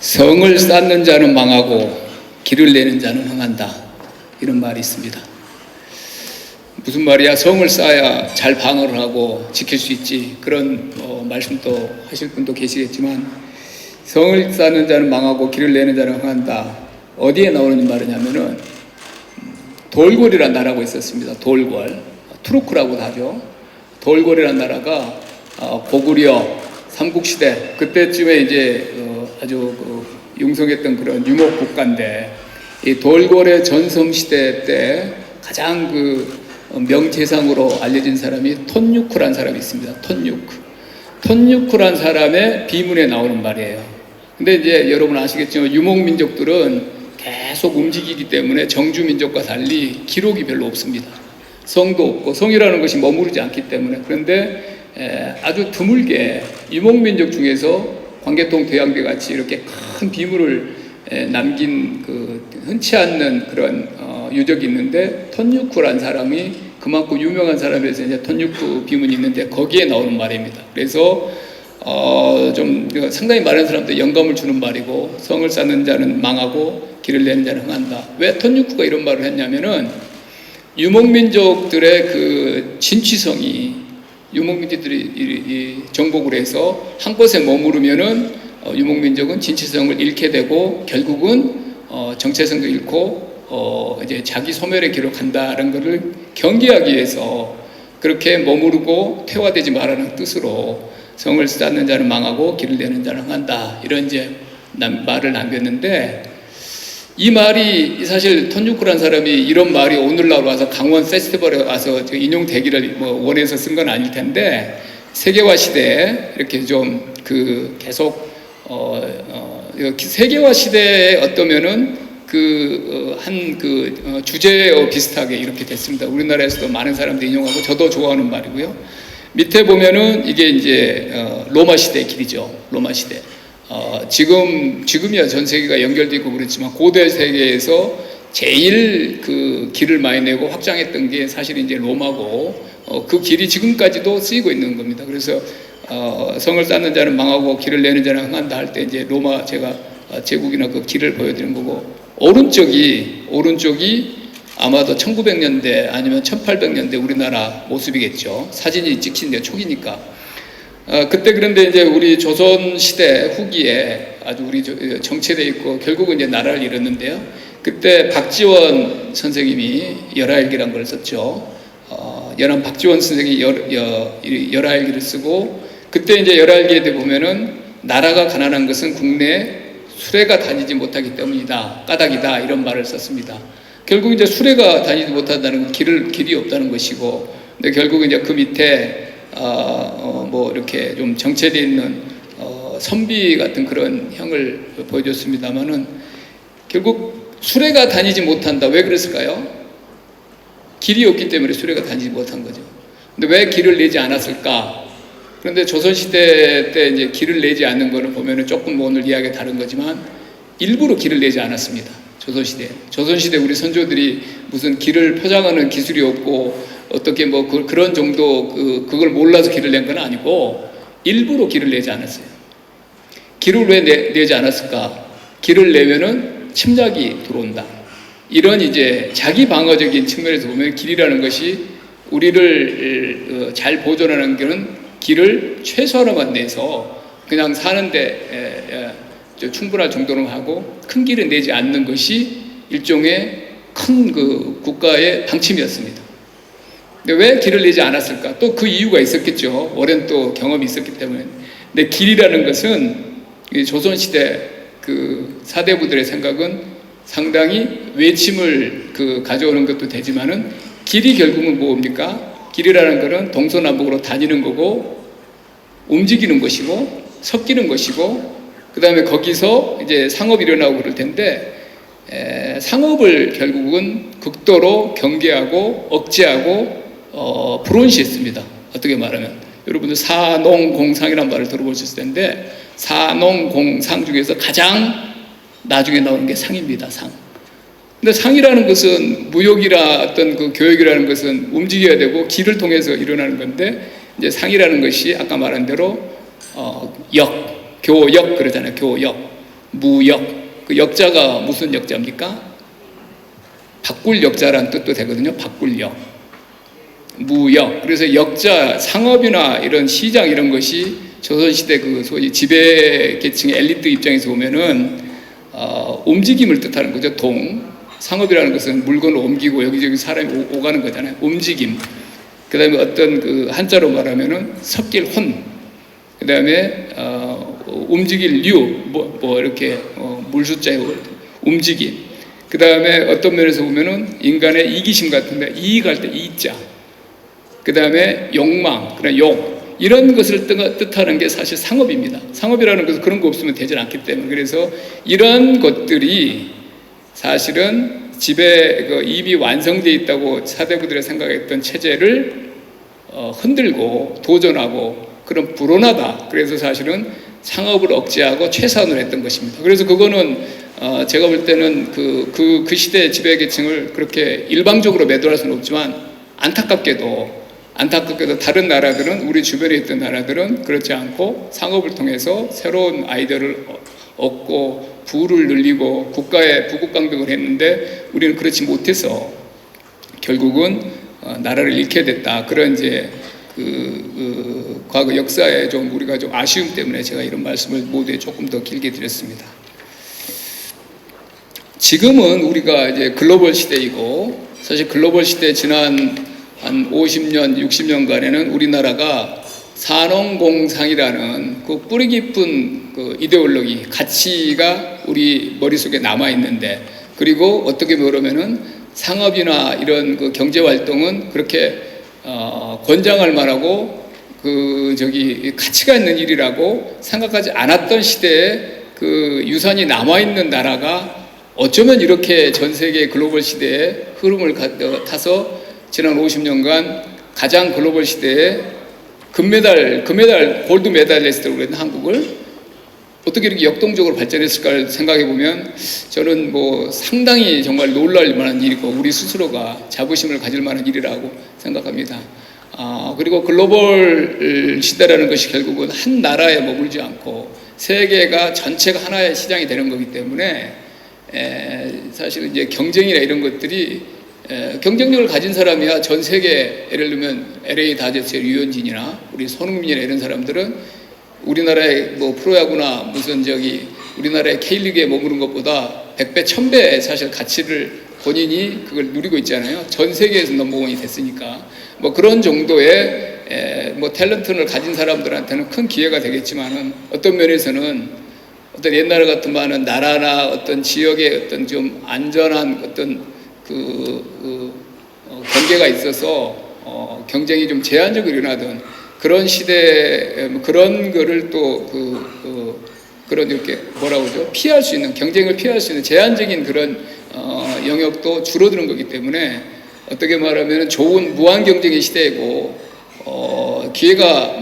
성을 쌓는 자는 망하고 길을 내는 자는 흥한다, 이런 말이 있습니다. 무슨 말이야? 성을 쌓아야 잘 방어를 하고 지킬 수 있지, 그런 말씀도 하실 분도 계시겠지만, 성을 쌓는 자는 망하고 길을 내는 자는 흥한다, 어디에 나오는 말이냐면은 돌궐이라는 나라가 있었습니다. 돌궐, 투르크라고도 하죠. 돌궐이라는 나라가 고구려 삼국시대 그때쯤에 이제 아주 융성했던 그런 유목 국가인데, 이 돌궐의 전성시대 때 가장 명재상으로 알려진 사람이 톤유크라는 사람이 있습니다. 톤유크라는 사람의 비문에 나오는 말이에요. 근데 이제 여러분 아시겠지만 유목민족들은 계속 움직이기 때문에 정주민족과 달리 기록이 별로 없습니다. 성도 없고, 성이라는 것이 머무르지 않기 때문에. 그런데 아주 드물게 유목민족 중에서 광개통 대왕대 같이 이렇게 큰 비문을 남긴 흔치 않는 그런 유적이 있는데, 톤유크라는 사람이 그만큼 유명한 사람에서 이제 톤유크 비문이 있는데 거기에 나오는 말입니다. 그래서 좀 상당히 많은 사람들 영감을 주는 말이고, 성을 쌓는 자는 망하고 길을 내는 자는 흥한다. 왜 톤유크가 이런 말을 했냐면은 유목민족들의 그 진취성이, 유목민족들이 정복을 해서 한 곳에 머무르면은 유목민족은 진취성을 잃게 되고 결국은 정체성도 잃고 이제 자기 소멸에 기록한다는 것을 경계하기 위해서 그렇게 머무르고 퇴화되지 말라는 뜻으로 성을 쌓는 자는 망하고 길을 내는 자는 흥한다, 이런 이제 말을 남겼는데, 이 말이 사실 톤유크라는 사람이 이런 말이 오늘날 와서 강원 페스티벌에 와서 인용되기를 원해서 쓴 건 아닐 텐데, 세계화 시대에 이렇게 좀 계속 세계화 시대에 어떠면은 주제어 비슷하게 이렇게 됐습니다. 우리나라에서도 많은 사람들이 인용하고 저도 좋아하는 말이고요. 밑에 보면은 이게 이제 로마 시대의 길이죠. 로마 시대. 지금이야 전 세계가 연결되어 있고 그렇지만 고대 세계에서 제일 길을 많이 내고 확장했던 게 사실 이제 로마고, 그 길이 지금까지도 쓰이고 있는 겁니다. 그래서 성을 쌓는 자는 망하고 길을 내는 자는 흥한다 할 때 이제 로마 제가 제국이나 그 길을 보여드린 거고, 오른쪽이 아마도 1900년대 아니면 1800년대 우리나라 모습이겠죠. 사진이 찍힌 데 초기니까. 그때 그런데 이제 우리 조선시대 후기에 아주 우리 정체되어 있고 결국은 이제 나라를 잃었는데요. 그때 박지원 선생님이 열하일기란 걸 썼죠. 박지원 선생이 열하일기를 쓰고, 그때 이제 열하일기에 보면은 나라가 가난한 것은 국내에 수레가 다니지 못하기 때문이다, 까닭이다, 이런 말을 썼습니다. 결국 이제 수레가 다니지 못한다는 건 길이 없다는 것이고, 근데 결국 이제 그 밑에 이렇게 좀 정체되어 있는 선비 같은 그런 형을 보여줬습니다만은, 결국 수레가 다니지 못한다. 왜 그랬을까요? 길이 없기 때문에 수레가 다니지 못한 거죠. 근데 왜 길을 내지 않았을까? 그런데 조선시대 때 이제 길을 내지 않는 거를 보면은 조금 오늘 이야기가 다른 거지만 일부러 길을 내지 않았습니다. 조선시대 우리 선조들이 무슨 길을 포장하는 기술이 없고 어떻게 그런 정도 그걸 몰라서 길을 낸 건 아니고 일부러 길을 내지 않았어요. 길을 왜 내지 않았을까? 길을 내면은 침략이 들어온다. 이런 이제 자기 방어적인 측면에서 보면 길이라는 것이 우리를 잘 보존하는 것은 길을 최소한으로만 내서 그냥 사는데 충분할 정도로 하고 큰 길을 내지 않는 것이 일종의 큰 국가의 방침이었습니다. 근데 왜 길을 내지 않았을까? 또 그 이유가 있었겠죠. 오랜 또 경험이 있었기 때문에. 근데 길이라는 것은 조선시대 사대부들의 생각은 상당히 외침을 가져오는 것도 되지만은, 길이 결국은 뭡니까? 길이라는 것은 동서남북으로 다니는 거고, 움직이는 것이고, 섞이는 것이고, 그 다음에 거기서 이제 상업이 일어나고 그럴 텐데, 상업을 결국은 극도로 경계하고 억제하고 불온시했습니다. 어떻게 말하면 여러분들 사농공상이라는 말을 들어보셨을 텐데, 사농공상 중에서 가장 나중에 나오는 게 상입니다. 상. 근데 상이라는 것은 무역이라 어떤 교역이라는 것은 움직여야 되고 길을 통해서 일어나는 건데, 이제 상이라는 것이 아까 말한 대로 교역 그러잖아요. 교역. 무역. 그 역자가 무슨 역자입니까? 바꿀 역자라는 뜻도 되거든요. 바꿀 역. 무역. 그래서 역자, 상업이나 이런 시장 이런 것이 조선시대 그 소위 지배계층의 엘리트 입장에서 보면은 움직임을 뜻하는 거죠. 상업이라는 것은 물건을 옮기고 여기저기 사람이 오가는 거잖아요. 움직임. 그 다음에 어떤 그 한자로 말하면은 섞일 혼. 그 다음에 움직일 류. 뭐 이렇게 물숫자에 움직임. 그 다음에 어떤 면에서 보면은 인간의 이기심 같은데 이익할 때 이자. 그 다음에 욕망, 그다음 욕. 이런 것을 뜻하는 게 사실 상업입니다. 상업이라는 것은 그런 거 없으면 되질 않기 때문에. 그래서 이런 것들이 사실은 이미 완성되어 있다고 사대부들이 생각했던 체제를 흔들고 도전하고 그런 불온하다. 그래서 사실은 상업을 억제하고 최소한으로 했던 것입니다. 그래서 그거는 제가 볼 때는 그 시대의 지배계층을 그렇게 일방적으로 매도할 수는 없지만 안타깝게도 다른 나라들은, 우리 주변에 있던 나라들은 그렇지 않고 상업을 통해서 새로운 아이디어를 얻고 부를 늘리고 국가의 부국강백을 했는데 우리는 그렇지 못해서 결국은 나라를 잃게 됐다. 그런 이제 과거 역사에 좀 우리가 좀 아쉬움 때문에 제가 이런 말씀을 모두에 조금 더 길게 드렸습니다. 지금은 우리가 이제 글로벌 시대이고, 사실 글로벌 시대 지난 한 50년, 60년간에는 우리나라가 산업공상이라는 그 뿌리 깊은 그 이데올로기, 가치가 우리 머릿속에 남아있는데, 그리고 어떻게 보면은 상업이나 이런 그 경제활동은 그렇게 권장할 만하고 가치가 있는 일이라고 생각하지 않았던 시대에 그 유산이 남아있는 나라가 어쩌면 이렇게 전 세계 글로벌 시대의 흐름을 타서 지난 50년간 가장 글로벌 시대에 골드 메달리스트로 그랬던 한국을 어떻게 이렇게 역동적으로 발전했을까를 생각해 보면 저는 뭐 상당히 정말 놀랄 만한 일이고 우리 스스로가 자부심을 가질 만한 일이라고 생각합니다. 그리고 글로벌 시대라는 것이 결국은 한 나라에 머물지 않고 세계가 전체가 하나의 시장이 되는 거기 때문에 사실은 이제 경쟁이나 이런 것들이 경쟁력을 가진 사람이야 전 세계, 예를 들면 LA 다저스의 류현진이나 우리 손흥민이나 이런 사람들은 우리나라의 뭐 프로야구나 무슨 우리나라의 K리그에 머무는 것보다 100배, 1000배 사실 가치를 본인이 그걸 누리고 있잖아요. 전 세계에서 넘버원이 됐으니까. 뭐 그런 정도의 뭐 탤런트를 가진 사람들한테는 큰 기회가 되겠지만은 어떤 면에서는 어떤 옛날 같으면은 나라나 어떤 지역의 어떤 좀 안전한 어떤 경계가 있어서 경쟁이 좀 제한적으로 일어나던 그런 시대, 그런 거를 또 그런 이렇게 뭐라고 그러죠? 피할 수 있는, 경쟁을 피할 수 있는 제한적인 그런 영역도 줄어드는 거기 때문에 어떻게 말하면 좋은 무한 경쟁의 시대이고 기회가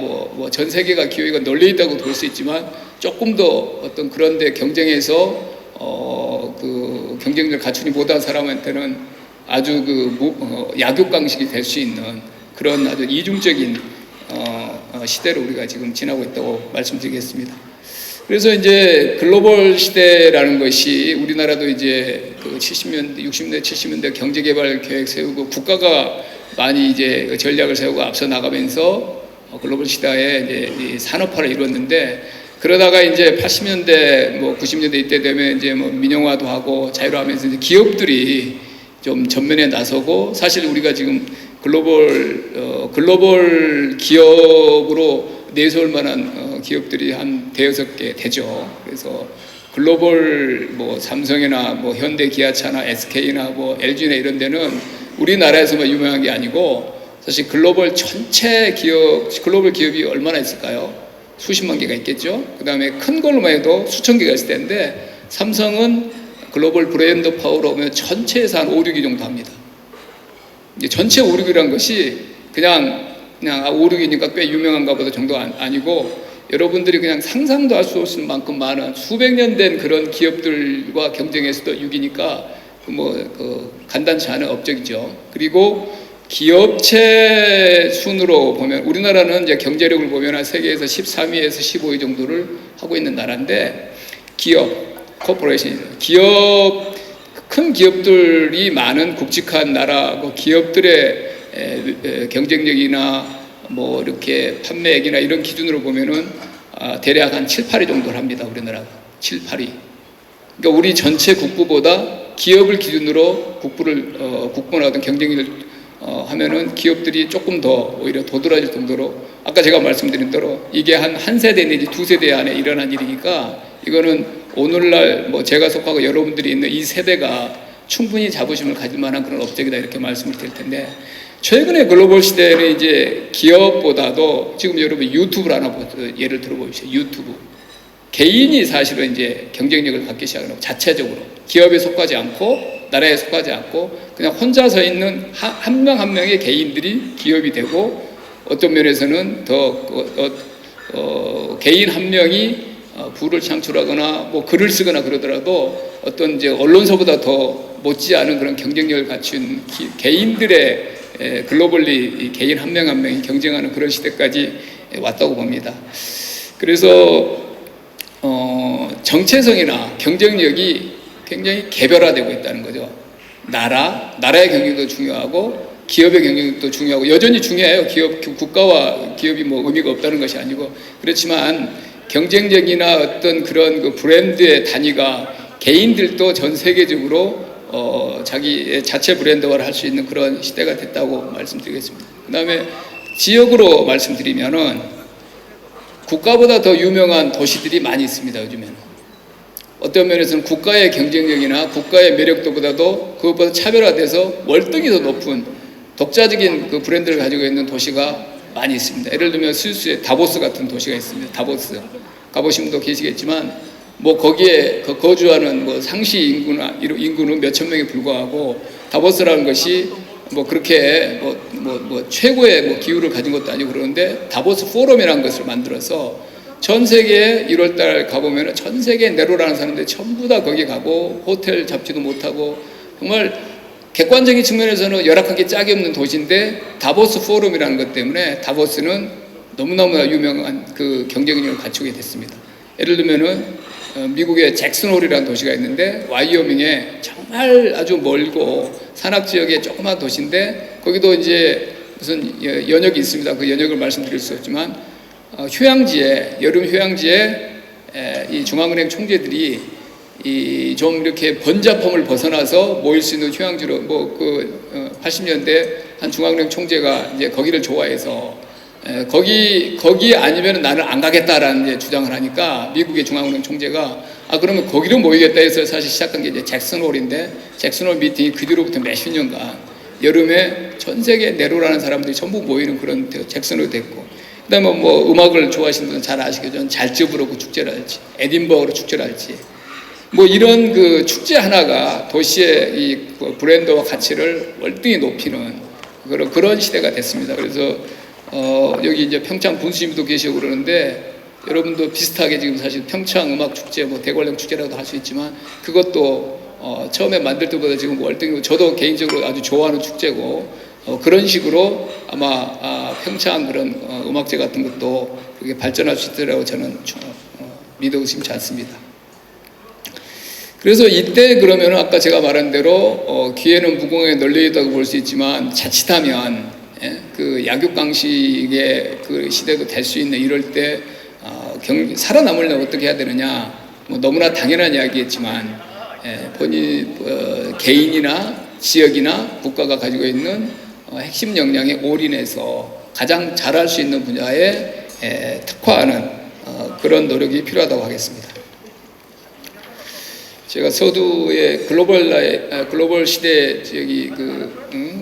전 세계가 기회가 널려 있다고 볼 수 있지만 조금 더 어떤 그런데 경쟁에서 경쟁력을 갖추지 못한 사람한테는 아주 약육강식이 될 수 있는 그런 아주 이중적인 시대를 우리가 지금 지나고 있다고 말씀드리겠습니다. 그래서 이제 글로벌 시대라는 것이 우리나라도 이제 70년대, 60년대, 70년대 경제개발 계획 세우고 국가가 많이 이제 전략을 세우고 앞서 나가면서 글로벌 시대에 이제 산업화를 이뤘는데 그러다가 이제 80년대, 90년대 이때 되면 이제 민영화도 하고 자유화하면서 이제 기업들이 좀 전면에 나서고 사실 우리가 지금 글로벌 기업으로 내세울 만한 기업들이 한 대여섯 개 되죠. 그래서 글로벌 삼성이나 현대 기아차나 SK나 LG나 이런 데는 우리나라에서만 유명한 게 아니고 사실 글로벌 기업이 얼마나 있을까요? 수십만 개가 있겠죠. 그 다음에 큰 걸로만 해도 수천 개가 있을 텐데 삼성은 글로벌 브랜드 파워로 보면 전체에서 한 5, 6위 정도 합니다. 이제 전체 5, 6위란 것이 그냥 5, 6위니까 꽤 유명한가 보다 정도 아니고 여러분들이 그냥 상상도 할 수 없을 만큼 많은 수백 년 된 그런 기업들과 경쟁해서도 6위니까 간단치 않은 업적이죠. 그리고 기업체 순으로 보면 우리나라는 이제 경제력을 보면 세계에서 13위에서 15위 정도를 하고 있는 나라인데 기업 코퍼레이션, 기업, 큰 기업들이 많은 굵직한 나라, 뭐 기업들의 경쟁력이나 뭐 이렇게 판매액이나 이런 기준으로 보면은 대략 한 7, 8위 정도를 합니다. 우리나라가 7, 8위. 그러니까 우리 전체 국부보다 기업을 기준으로 국부나 어떤 경쟁력을 하면은 기업들이 조금 더 오히려 도드라질 정도로, 아까 제가 말씀드린 대로 이게 한 세대 내지 두 세대 안에 일어난 일이니까 이거는 오늘날 뭐 제가 속하고 여러분들이 있는 이 세대가 충분히 자부심을 가질 만한 그런 업적이다, 이렇게 말씀을 드릴 텐데, 최근에 글로벌 시대에는 이제 기업보다도 지금 여러분 유튜브를 하나 예를 들어보십시오. 유튜브. 개인이 사실은 이제 경쟁력을 갖기 시작하는 자체적으로 기업에 속하지 않고 나라에 속하지 않고 그냥 혼자 서 있는 한 명 한 명의 개인들이 기업이 되고, 어떤 면에서는 개인 한 명이 부를 창출하거나 뭐 글을 쓰거나 그러더라도 어떤 이제 언론사보다 더 못지않은 그런 경쟁력을 갖춘 개인들의 글로벌리 개인 한 명 한 명이 경쟁하는 그런 시대까지 왔다고 봅니다. 그래서 정체성이나 경쟁력이 굉장히 개별화되고 있다는 거죠. 나라의 경쟁도 중요하고 기업의 경쟁도 중요하고 여전히 중요해요. 국가와 기업이 뭐 의미가 없다는 것이 아니고, 그렇지만 경쟁력이나 어떤 그런 그 브랜드의 단위가 개인들도 전 세계적으로 자기 자체 브랜드화를 할 수 있는 그런 시대가 됐다고 말씀드리겠습니다. 그 다음에 지역으로 말씀드리면은 국가보다 더 유명한 도시들이 많이 있습니다. 요즘에는 어떤 면에서는 국가의 경쟁력이나 국가의 매력도보다도 그것보다 차별화돼서 월등히 더 높은 독자적인 그 브랜드를 가지고 있는 도시가 많이 있습니다. 예를 들면 스위스의 다보스 같은 도시가 있습니다. 다보스 가보신 분도 계시겠지만 뭐 거기에 거주하는 뭐 상시 인구는 몇천 명에 불과하고, 다보스라는 것이 뭐 그렇게 뭐 최고의 뭐 기후를 가진 것도 아니고 그러는데, 다보스 포럼이라는 것을 만들어서 전 세계에 1월달 가보면 전 세계 내로라는 사람들이 전부 다 거기 가고 호텔 잡지도 못하고 정말 객관적인 측면에서는 열악하게 짝이 없는 도시인데, 다보스 포럼이라는 것 때문에 다보스는 너무너무나 유명한 그 경쟁력을 갖추게 됐습니다. 예를 들면은 미국의 잭슨홀이라는 도시가 있는데 와이오밍에 정말 아주 멀고 산악지역의 조그만 도시인데, 거기도 이제 무슨 연역이 있습니다. 그 연역을 말씀드릴 수 없지만 휴양지에, 여름 휴양지에 이 중앙은행 총재들이 좀 이렇게 번잡함을 벗어나서 모일 수 있는 휴양지로, 80년대 한 중앙은행 총재가 이제 거기를 좋아해서 거기 아니면 나는 안 가겠다라는 이제 주장을 하니까 미국의 중앙은행 총재가 그러면 거기로 모이겠다 해서 사실 시작한 게 이제 잭슨홀인데, 잭슨홀 미팅이 그 뒤로부터 몇십 년간 여름에 전 세계 네로라는 사람들이 전부 모이는 그런 잭슨홀이 됐고, 그다음에 뭐 음악을 좋아하시는 분은 잘 아시겠지만 잘츠부르크 축제를 할지 에딘버러 축제를 할지 뭐 이런 그 축제 하나가 도시의 이 브랜드와 가치를 월등히 높이는 그런 시대가 됐습니다. 그래서 여기 이제 평창 분수님도 계시고 그러는데, 여러분도 비슷하게 지금 사실 평창 음악 축제, 뭐 대관령 축제라도 할 수 있지만 그것도 처음에 만들 때보다 지금 월등히, 저도 개인적으로 아주 좋아하는 축제고, 그런 식으로 아마 평창 그런 음악제 같은 것도 그게 발전할 수 있더라고 저는 믿어 의심치 않습니다. 그래서 이때 그러면 아까 제가 말한 대로 기회는 무궁하게 널려 있다고 볼 수 있지만, 자칫하면 그 약육강식의 그 시대도 될 수 있는 이럴 때 살아남으려면 어떻게 해야 되느냐, 뭐 너무나 당연한 이야기겠지만 본인 개인이나 지역이나 국가가 가지고 있는 핵심 역량에 올인해서 가장 잘할 수 있는 분야에 특화하는 그런 노력이 필요하다고 하겠습니다. 제가 서두에 글로벌 시대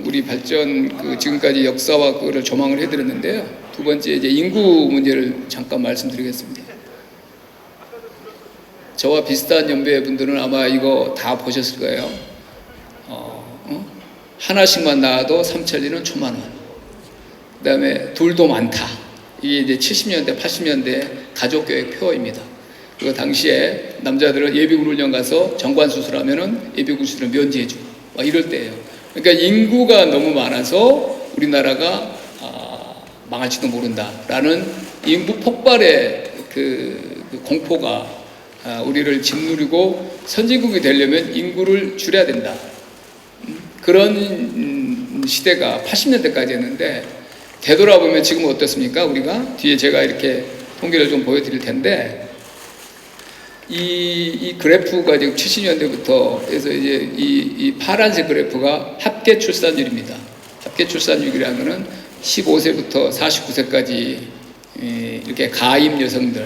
우리 발전 지금까지 역사와 그거를 조망을 해드렸는데요. 두 번째 이제 인구 문제를 잠깐 말씀드리겠습니다. 저와 비슷한 연배의 분들은 아마 이거 다 보셨을 거예요. 하나씩만 낳아도 삼천리는 초만원. 그다음에 둘도 많다. 이게 이제 70년대, 80년대 가족교육 표어입니다. 그 당시에 남자들은 예비군훈련 가서 정관 수술하면은 예비군 수술을 면제해주고 막 이럴 때예요. 그러니까 인구가 너무 많아서 우리나라가 망할지도 모른다라는 인구 폭발의 그 공포가 우리를 짓누르고 선진국이 되려면 인구를 줄여야 된다. 그런 시대가 80년대까지였는데 되돌아보면 지금 어떻습니까? 우리가 뒤에 제가 이렇게 통계를 좀 보여드릴 텐데 이 그래프가 지금 70년대부터 해서 이제 이 파란색 그래프가 합계 출산율입니다. 합계 출산율이라는 것은 15세부터 49세까지 이렇게 가임 여성들,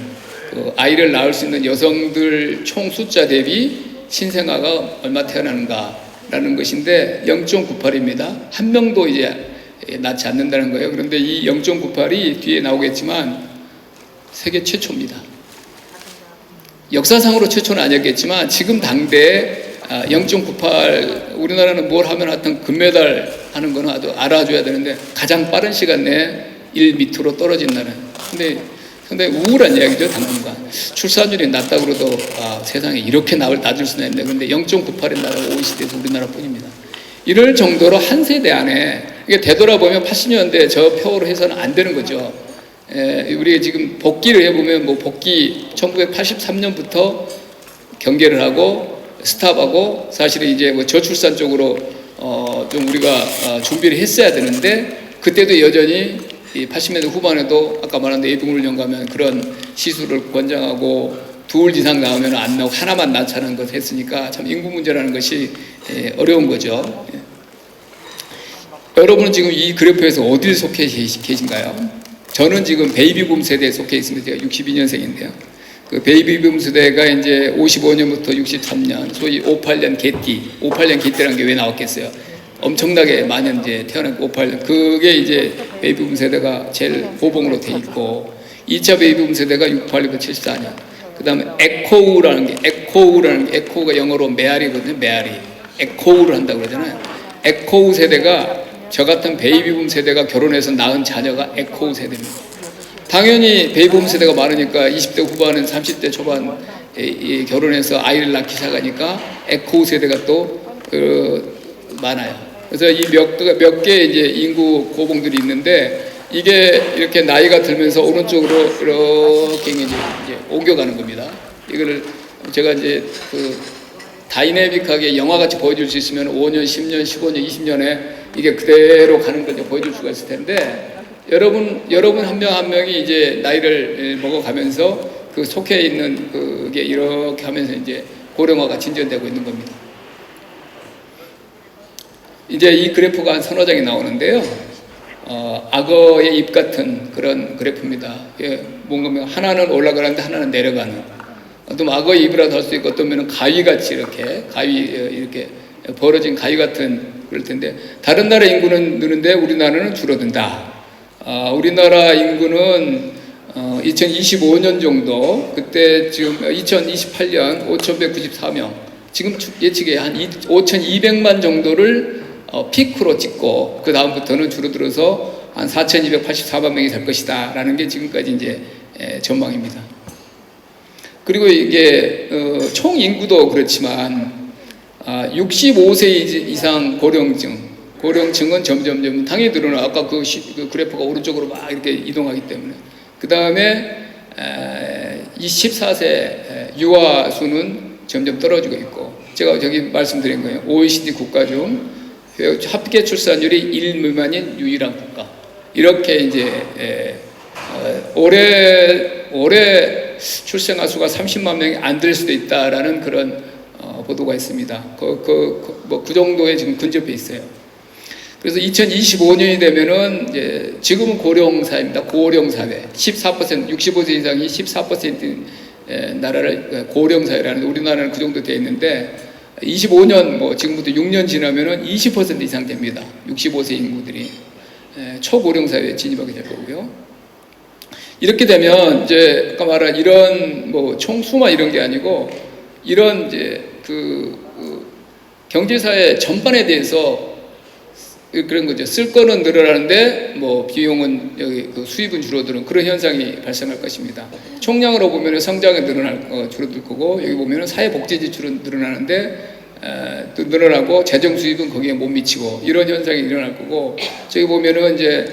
그 아이를 낳을 수 있는 여성들 총 숫자 대비 신생아가 얼마 태어나는가라는 것인데 0.98입니다. 한 명도 이제 낳지 않는다는 거예요. 그런데 이 0.98이 뒤에 나오겠지만 세계 최초입니다. 역사상으로 최초는 아니었겠지만 지금 당대에 0.98 우리나라는 뭘 하면 하여튼 금메달 하는 거는 아주 알아줘야 되는데 가장 빠른 시간 내에 1m로 떨어진다는 근데 상당히 우울한 이야기죠. 당분간 출산율이 낮다고 그래도 세상에 이렇게 낮을 수는 있는데 근데 0.98인 나라가 OECD에서 우리나라뿐입니다. 이럴 정도로 한 세대 안에 이게 되돌아보면 80년대 저 표로 해서는 안 되는 거죠. 우리 지금 복귀를 해보면 뭐 복귀 1983년부터 경계를 하고 스탑하고 사실은 이제 뭐 저출산 쪽으로 좀 우리가 준비를 했어야 되는데 그때도 여전히 이 80년대 후반에도 아까 말한 내비훈련 가면 그런 시술을 권장하고 둘 이상 나오면 안 나오고 하나만 낳자는 것을 했으니까 참 인구 문제라는 것이 어려운 거죠. 여러분은 지금 이 그래프에서 어디를 속해 계신가요? 저는 지금 베이비붐 세대에 속해 있습니다. 제가 62년생인데요. 그 베이비붐 세대가 이제 55년부터 63년, 소위 58년 개띠, 58년 개띠라는 게 왜 나왔겠어요? 엄청나게 많이 이제 태어난 58년. 그게 이제 베이비붐 세대가 제일 고봉으로 돼 있고, 2차 베이비붐 세대가 68년부터 74년. 그 다음에 에코우라는 게, 에코우가 영어로 메아리거든요, 메아리. 에코우를 한다고 그러잖아요. 에코우 세대가 저 같은 베이비붐 세대가 결혼해서 낳은 자녀가 에코우 세대입니다. 당연히 베이비붐 세대가 많으니까 20대 후반은 30대 초반 결혼해서 아이를 낳기 시작하니까 에코우 세대가 또 많아요. 그래서 이 몇 개 이제 인구 고봉들이 있는데 이게 이렇게 나이가 들면서 오른쪽으로 이렇게 이제 옮겨가는 겁니다. 이거를 제가 이제 다이내믹하게 영화같이 보여줄 수 있으면 5년, 10년, 15년, 20년에 이게 그대로 가는 걸 보여줄 수가 있을 텐데 여러분 한 명 한 명이 이제 나이를 먹어가면서 그 속해 있는 그게 이렇게 하면서 이제 고령화가 진전되고 있는 겁니다. 이제 이 그래프가 한 서너 장이 나오는데요. 악어의 입 같은 그런 그래프입니다. 뭔가 하나는 올라가는데 하나는 내려가는. 어떤 악어의 입이라도 할 수 있고 어떤 가위같이 이렇게 벌어진 가위 같은 그럴 텐데 다른 나라 인구는 느는데 우리나라는 줄어든다. 우리나라 인구는 2025년 정도 그때 지금 2028년 5,194명 지금 예측에 한 5,200만 정도를 피크로 찍고 그 다음부터는 줄어들어서 한 4,284만 명이 될 것이다 라는 게 지금까지 이제 전망입니다. 그리고 이게 총 인구도 그렇지만 65세 이상 고령층은 점점 당연히 늘어나. 아까 그 그래프가 오른쪽으로 막 이렇게 이동하기 때문에. 그 다음에 14세 유아 수는 점점 떨어지고 있고, 제가 저기 말씀드린 거예요. OECD 국가 중 합계 출산율이 1 미만인 유일한 국가. 이렇게 이제 올해 출생아 수가 30만 명이 안 될 수도 있다라는 그런 보도가 있습니다. 그 정도에 지금 근접해 있어요. 그래서 2025년이 되면은 이제 지금은 고령 사회입니다. 고령 사회 14% 65세 이상이 14%인 나라를 고령 사회라는 우리나라는 그 정도 돼 있는데 25년 뭐 지금부터 6년 지나면은 20% 이상 됩니다. 65세 인구들이 초고령 사회에 진입하게 될 거고요. 이렇게 되면 이제 아까 말한 이런 뭐 총수만 이런 게 아니고 이런 이제 경제사회 전반에 대해서 그런 거죠. 쓸 거는 늘어나는데 뭐 비용은 여기 수입은 줄어드는 그런 현상이 발생할 것입니다. 총량으로 보면 성장은 줄어들 거고 여기 보면 사회복지 지출은 늘어나는데 또 늘어나고 재정 수입은 거기에 못 미치고 이런 현상이 일어날 거고 저기 보면은 이제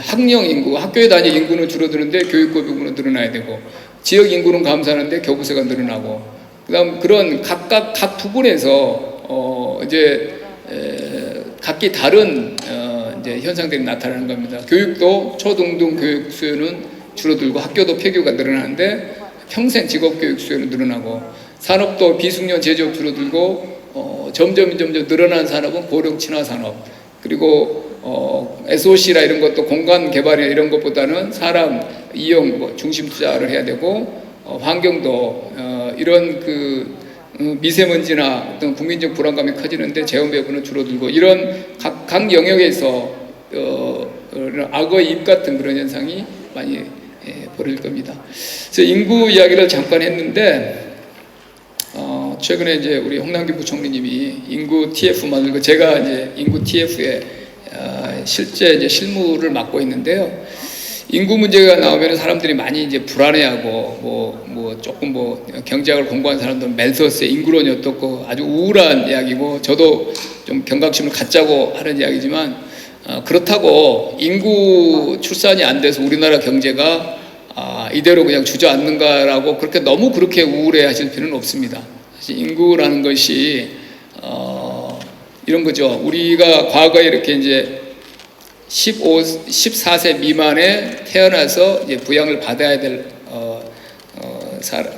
학령 인구, 학교에 다닐 인구는 줄어드는데 교육비 부분은 늘어나야 되고 지역 인구는 감소하는데 교부세가 늘어나고, 그다음 그런 각 부분에서 각기 다른 이제 현상들이 나타나는 겁니다. 교육도 초등등 교육 수요는 줄어들고 학교도 폐교가 늘어나는데 평생 직업 교육 수요는 늘어나고, 산업도 비숙련 제조업 줄어들고 점점 늘어난 산업은 고령 친화 산업, 그리고 SOC라 이런 것도 공간 개발이나 이런 것보다는 사람 이용 중심 투자를 해야 되고, 환경도 이런 미세먼지나 어떤 국민적 불안감이 커지는데 재원 배분은 줄어들고, 이런 각 영역에서 악어의 입 같은 그런 현상이 많이 벌어질 겁니다. 그래서 인구 이야기를 잠깐 했는데, 최근에 이제 우리 홍남기 부총리님이 인구 TF 만들고, 제가 이제 인구 TF에 실제 이제 실무를 맡고 있는데요. 인구 문제가 나오면 사람들이 많이 이제 불안해하고, 조금 경제학을 공부한 사람들은 멜서스의 인구론이 어떻고 아주 우울한 이야기고, 저도 좀 경각심을 갖자고 하는 이야기지만, 그렇다고 인구 출산이 안 돼서 우리나라 경제가 이대로 그냥 주저앉는가라고 그렇게 우울해 하실 필요는 없습니다. 사실 인구라는 것이 이런 거죠. 우리가 과거에 이렇게 이제 14세 미만에 태어나서 이제 부양을 받아야 될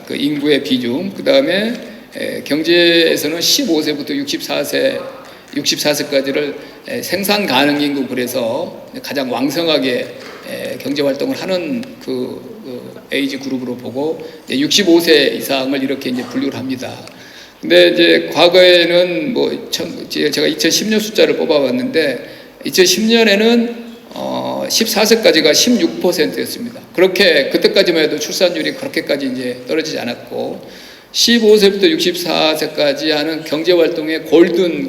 그 인구의 비중, 그 다음에 경제에서는 15세부터 64세까지를 생산 가능 인구, 그래서 가장 왕성하게 경제 활동을 하는 에이지 그룹으로 보고 65세 이상을 이렇게 이제 분류를 합니다. 근데 이제 과거에는 제가 2010년 숫자를 뽑아봤는데 2010년에는 14세까지가 16%였습니다. 그렇게 그때까지만 해도 출산율이 그렇게까지 이제 떨어지지 않았고, 15세부터 64세까지 하는 경제 활동의 골든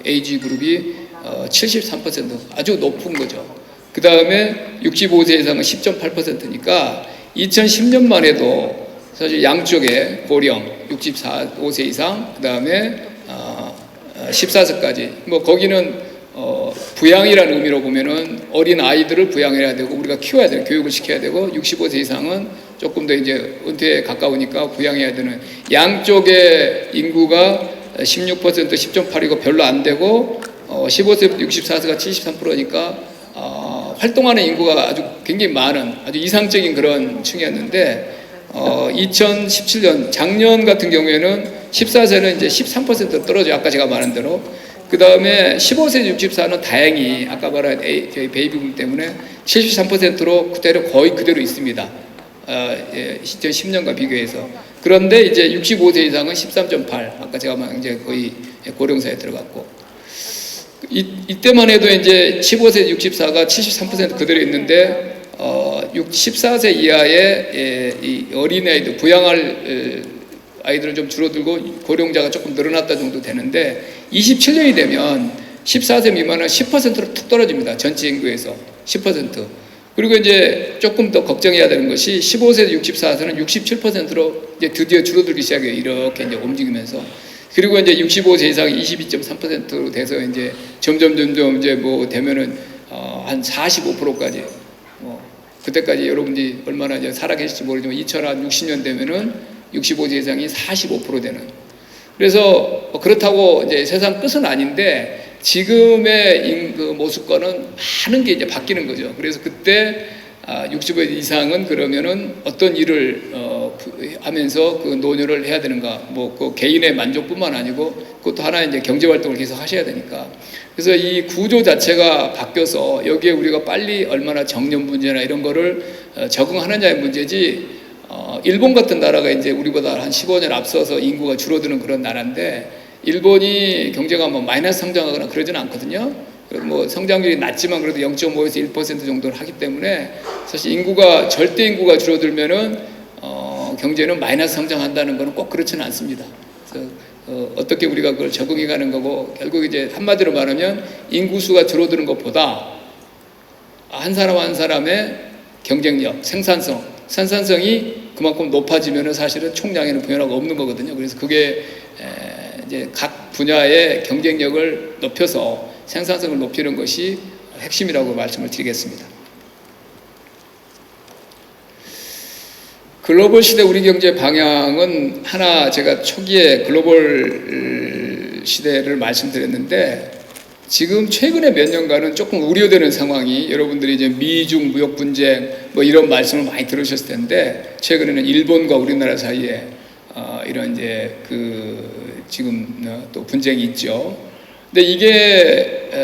에이지 그룹이 73%, 아주 높은 거죠. 그 다음에 65세 이상은 10.8%니까 2010년만 해도 사실 양쪽에 고령 65세 이상, 그 다음에 14세까지, 거기는 부양이라는 의미로 보면은 어린 아이들을 부양해야 되고 우리가 키워야 되고 교육을 시켜야 되고, 65세 이상은 조금 더 이제 은퇴에 가까우니까 부양해야 되는, 양쪽의 인구가 16%, 10.8이고 별로 안 되고, 15세부터 64세가 73%니까 활동하는 인구가 아주 굉장히 많은 아주 이상적인 그런 층이었는데, 2017년 작년 같은 경우에는 14세는 이제 13% 떨어져요. 아까 제가 말한 대로. 그 다음에 15세 64는 다행히 아까 말한 저희 베이비붐 때문에 73%로 거의 그대로 있습니다. 2010년과 비교해서. 그런데 이제 65세 이상은 13.8, 아까 제가 말한 이제 거의 고령사에 들어갔고, 이때만 해도 이제 15세 64가 73% 그대로 있는데, 14세 이하의 이 어린아이들, 부양할 아이들은 좀 줄어들고 고령자가 조금 늘어났다 정도 되는데, 27년이 되면 14세 미만은 10%로 툭 떨어집니다. 전체 인구에서 10%. 그리고 이제 조금 더 걱정해야 되는 것이 15세 64세는 67%로 이제 드디어 줄어들기 시작해요. 이렇게 이제 움직이면서. 그리고 이제 65세 이상이 22.3%로 돼서 이제 점점 이제 되면은 한 45%까지, 그때까지 여러분들이 얼마나 이제 살아계실지 모르지만 2060년 되면은 65세 이상이 45% 되는. 그래서 그렇다고 이제 세상 끝은 아닌데, 지금의 모습과는 많은 게 이제 바뀌는 거죠. 그래서 그때 65세 이상은 그러면은 어떤 일을 하면서 그 노년을 해야 되는가, 그 개인의 만족뿐만 아니고 그것도 하나의 이제 경제 활동을 계속 하셔야 되니까. 그래서 이 구조 자체가 바뀌어서 여기에 우리가 빨리 얼마나 정년 문제나 이런 거를 적응하느냐의 문제지, 일본 같은 나라가 이제 우리보다 한 15년 앞서서 인구가 줄어드는 그런 나라인데, 일본이 경제가 마이너스 성장하거나 그러지는 않거든요. 성장률이 낮지만 그래도 0.5에서 1% 정도를 하기 때문에, 사실 절대 인구가 줄어들면은 경제는 마이너스 성장한다는 것은 꼭 그렇지는 않습니다. 그래서 어떻게 우리가 그걸 적응해 가는 거고, 결국 이제 한마디로 말하면 인구수가 줄어드는 것보다 한 사람 한 사람의 경쟁력, 생산성이 그만큼 높아지면은 사실은 총량에는 변화가 없는 거거든요. 그래서 그게 이제 각 분야의 경쟁력을 높여서 생산성을 높이는 것이 핵심이라고 말씀을 드리겠습니다. 글로벌 시대 우리 경제 방향은 하나 제가 초기에 글로벌 시대를 말씀드렸는데 지금 최근에 몇 년간은 조금 우려되는 상황이 여러분들이 이제 미중 무역 분쟁 뭐 이런 말씀을 많이 들으셨을 텐데 최근에는 일본과 우리나라 사이에 이런 이제 그 지금 또 분쟁이 있죠. 근데 이게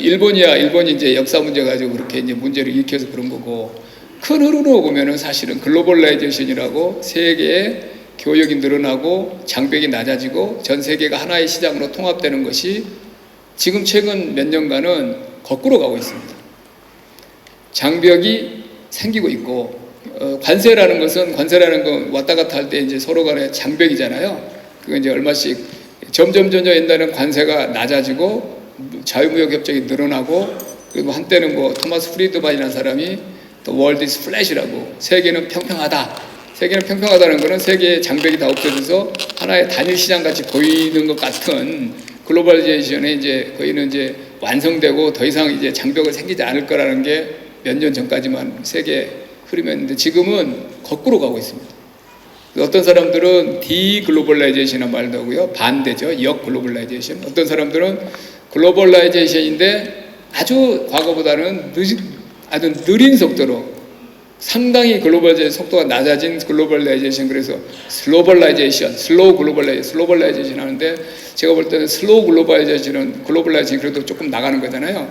일본이 이제 역사 문제 가지고 그렇게 이제 문제를 일으켜서 그런 거고 큰 흐름으로 보면은 사실은 글로벌라이제이션이라고 세계의 교역이 늘어나고 장벽이 낮아지고 전 세계가 하나의 시장으로 통합되는 것이 지금 최근 몇 년간은 거꾸로 가고 있습니다. 장벽이 생기고 있고 관세라는 건 왔다 갔다 할 때 이제 서로 간에 장벽이잖아요. 그거 이제 얼마씩 점점 옛날에는 관세가 낮아지고 자유무역 협정이 늘어나고 그리고 한때는 뭐 토마스 프리드만이라는 사람이 또 월드 이즈 플랫이라고 세계는 평평하다. 세계는 평평하다는 것은 세계의 장벽이 다 없어져서 하나의 단일 시장 같이 보이는 것 같은 글로벌리제이션에 이제 거의는 이제 완성되고 더 이상 이제 장벽을 생기지 않을 거라는 게 몇 년 전까지만 세계 흐름이었는데 지금은 거꾸로 가고 있습니다. 어떤 사람들은 디글로벌라이제이션이라는 말도 하고요. 반대죠. 역글로벌라이제이션. 어떤 사람들은 글로벌라이제이션인데 아주 과거보다는 아주 느린 속도로 상당히 글로벌 속도가 낮아진 글로벌라이제이션 그래서 슬로우 글로벌라이제이션 하는데 제가 볼 때는 슬로우 글로벌라이제이션 그래도 조금 나가는 거잖아요.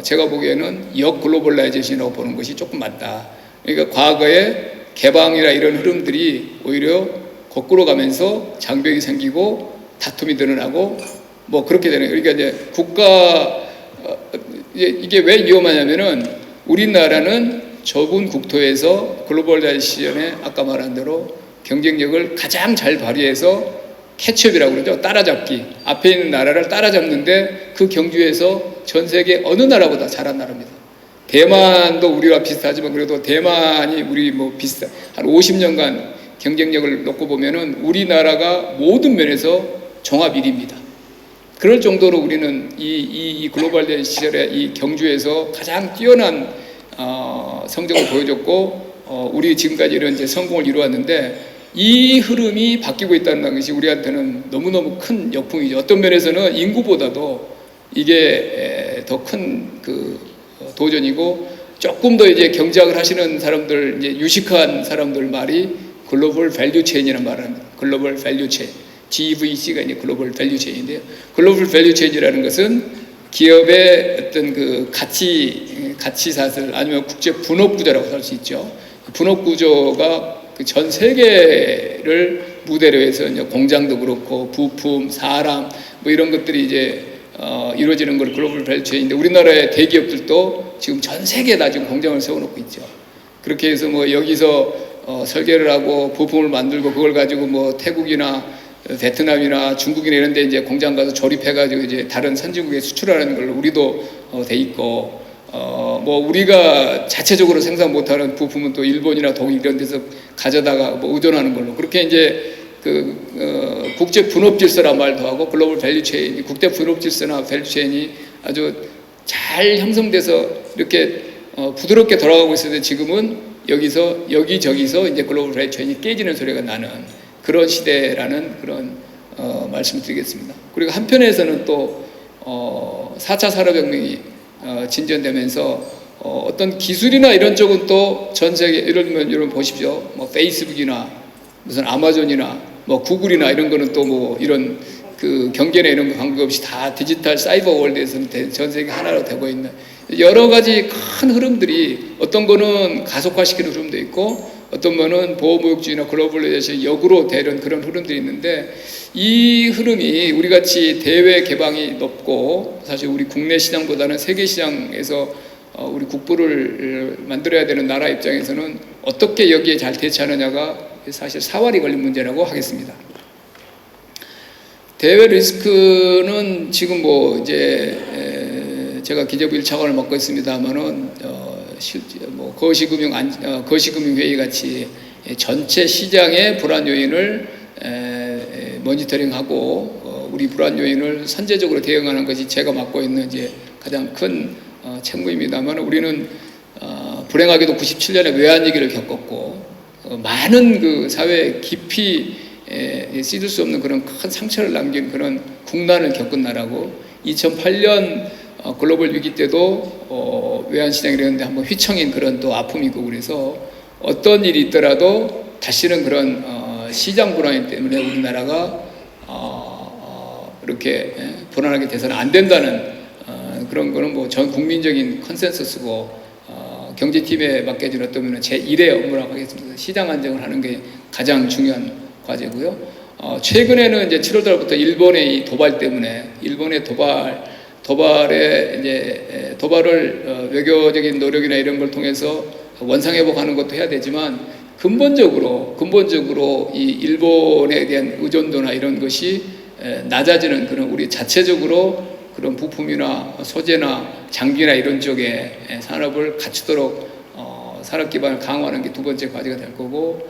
제가 보기에는 역글로벌라이제이션이라고 보는 것이 조금 맞다. 그러니까 과거에 개방이나 이런 흐름들이 오히려 거꾸로 가면서 장벽이 생기고 다툼이 늘어나고 뭐 그렇게 되는 그러니까 이제 이게 왜 위험하냐면은 우리나라는 좁은 국토에서 글로벌라이제이션에 아까 말한 대로 경쟁력을 가장 잘 발휘해서 캐치업이라고 그러죠. 따라잡기. 앞에 있는 나라를 따라잡는데 그 경주에서 전 세계 어느 나라보다 잘한 나라입니다. 대만도 우리와 비슷하지만 그래도 대만이 우리 뭐 비슷한 한 50년간 경쟁력을 놓고 보면은 우리나라가 모든 면에서 종합 1위입니다. 그럴 정도로 우리는 이 글로벌 시절에 이 경주에서 가장 뛰어난 성적을 보여줬고 우리 지금까지 이런 이제 성공을 이루었는데 이 흐름이 바뀌고 있다는 것이 우리한테는 너무너무 큰 역풍이죠. 어떤 면에서는 인구보다도 이게 더 큰 그 도전이고 조금 더 이제 경제학을 하시는 사람들 이제 유식한 사람들 말이 글로벌 밸류 체인이라는 말을 합니다. 글로벌 밸류 체인. GVC가 이제 글로벌 밸류 체인인데요. 글로벌 밸류 체인이라는 것은 기업의 어떤 그 가치사슬 아니면 국제 분업 구조라고 할 수 있죠. 분업 구조가 그 전 세계를 무대로 해서 이제 공장도 그렇고 부품, 사람 뭐 이런 것들이 이제 이루어지는 걸 글로벌 밸류 체인인데 우리나라의 대기업들도 지금 전 세계에 다 지금 공장을 세워놓고 있죠. 그렇게 해서 뭐 여기서 설계를 하고 부품을 만들고 그걸 가지고 뭐 태국이나 베트남이나 중국이나 이런 데 이제 공장 가서 조립해가지고 이제 다른 선진국에 수출하는 걸로 우리도 돼 있고 뭐 우리가 자체적으로 생산 못하는 부품은 또 일본이나 독일 이런 데서 가져다가 뭐 의존하는 걸로 그렇게 이제 그 국제 분업 질서란 말도 하고 글로벌 밸류 체인, 국제 분업 질서나 밸류 체인이 아주 잘 형성돼서 이렇게 부드럽게 돌아가고 있었는데 지금은 여기서 여기저기서 이제 글로벌 밸류 체인이 깨지는 소리가 나는 그런 시대라는 그런 말씀을 드리겠습니다. 그리고 한편에서는 또 4차 산업혁명이 진전되면서 어떤 기술이나 이런 쪽은 또 전 세계 여러분 보십시오. 뭐 페이스북이나 무슨 아마존이나 뭐 구글이나 이런 거는 또 뭐 이런 그 경계나 이런 거 관계 없이 다 디지털 사이버 월드에서는 전 세계 하나로 되고 있는 여러 가지 큰 흐름들이 어떤 거는 가속화시키는 흐름도 있고 어떤 거는 보호무역주의나 글로벌라이제이션 역으로 되는 그런 흐름들이 있는데 이 흐름이 우리같이 대외 개방이 높고 사실 우리 국내 시장보다는 세계 시장에서 우리 국부를 만들어야 되는 나라 입장에서는 어떻게 여기에 잘 대처하느냐가 사실 사활이 걸린 문제라고 하겠습니다. 대외 리스크는 지금 뭐 이제 제가 기재부 1차관을 맡고 있습니다만은 뭐 거시금융 회의 같이 전체 시장의 불안 요인을 모니터링하고 우리 불안 요인을 선제적으로 대응하는 것이 제가 맡고 있는 이제 가장 큰 책무입니다만 우리는 불행하게도 97년에 외환위기를 겪었고 많은 그 사회에 깊이 씻을 수 없는 그런 큰 상처를 남긴 그런 국난을 겪은 나라고 2008년 글로벌 위기 때도 외환시장이 이랬는데 한번 휘청인 그런 또 아픔이고 그래서 어떤 일이 있더라도 다시는 그런 시장 불안 때문에 우리나라가 이렇게 불안하게 돼서는 안 된다는 그런 거는 뭐 전 국민적인 컨센서스고 경제팀에 맡겨진 어떤 제1의 업무라고 하겠습니다. 시장 안정을 하는 게 가장 중요한 과제고요. 최근에는 이제 7월 달부터 일본의 이 도발 때문에 일본의 도발을 외교적인 노력이나 이런 걸 통해서 원상회복하는 것도 해야 되지만 근본적으로 이 일본에 대한 의존도나 이런 것이 낮아지는 그런 우리 자체적으로 그런 부품이나 소재나 장비나 이런 쪽에 산업을 갖추도록 산업 기반을 강화하는 게 두 번째 과제가 될 거고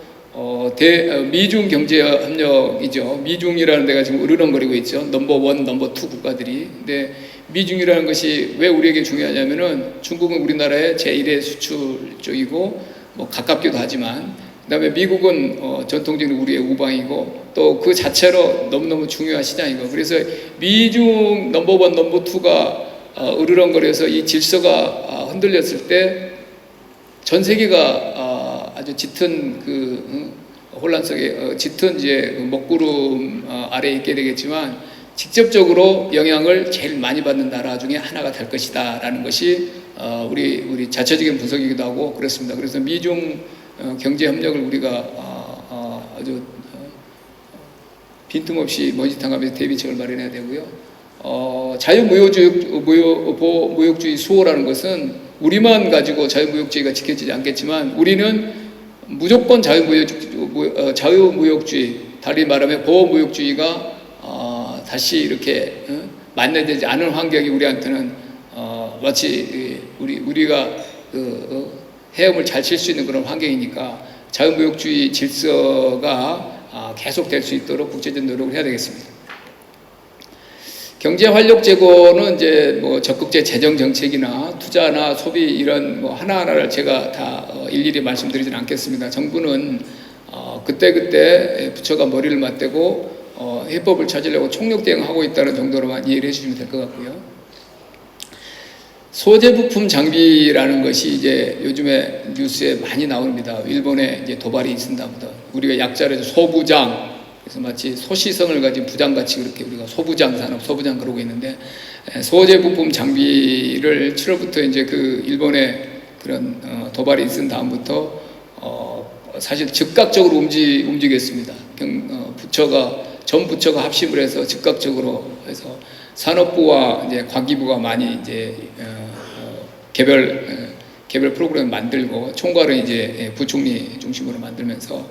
미중 경제 협력이죠. 미중이라는 데가 지금 으르렁거리고 있죠. 넘버 1, 넘버 2 국가들이. 근데 미중이라는 것이 왜 우리에게 중요하냐면은 중국은 우리나라의 제1의 수출 쪽이고 뭐 가깝기도 하지만 그다음에 미국은 전통적인 우리의 우방이고 또 그 자체로 너무너무 중요한 시장이고 그래서 미중 넘버 1, 넘버 2가 으르렁거려서 이 질서가 흔들렸을 때 전 세계가 아주 짙은 그 혼란 속에 짙은 이제 먹구름 아래에 있게 되겠지만 직접적으로 영향을 제일 많이 받는 나라 중에 하나가 될 것이다라는 것이 우리 자체적인 분석이기도 하고 그렇습니다. 그래서 미중 경제 협력을 우리가 아주 빈틈없이 머지탕하면서 대비책을 마련해야 되고요. 자유무역주의 수호라는 것은 우리만 가지고 자유무역주의가 지켜지지 않겠지만 우리는 무조건 자유무역주의, 다시 말하면 보호무역주의가 다시 이렇게 만나되지 않은 환경이 우리한테는 마치 우리가 헤엄을 잘 칠 수 있는 그런 환경이니까 자유무역주의 질서가 계속될 수 있도록 국제적 노력을 해야 되겠습니다. 경제 활력 제고는 이제 뭐 적극적 재정 정책이나 투자나 소비 이런 뭐 하나하나를 제가 다 일일이 말씀드리지는 않겠습니다. 정부는 그때 부처가 머리를 맞대고 해법을 찾으려고 총력 대응하고 있다는 정도로만 이해를 해주시면 될 것 같고요. 소재 부품 장비라는 것이 이제 요즘에 뉴스에 많이 나옵니다. 일본에 이제 도발이 있습니다. 우리가 약자로 소부장, 그래서 마치 소시성을 가진 부장같이 그렇게 우리가 소부장 산업, 소부장 그러고 있는데 소재 부품 장비를 7월부터 이제 그 일본에 그런 도발이 있은 다음부터 사실 즉각적으로 움직였습니다. 전 부처가 합심을 해서 즉각적으로 해서 산업부와 이제 과기부가 많이 이제 개별 프로그램 만들고 총괄은 이제 부총리 중심으로 만들면서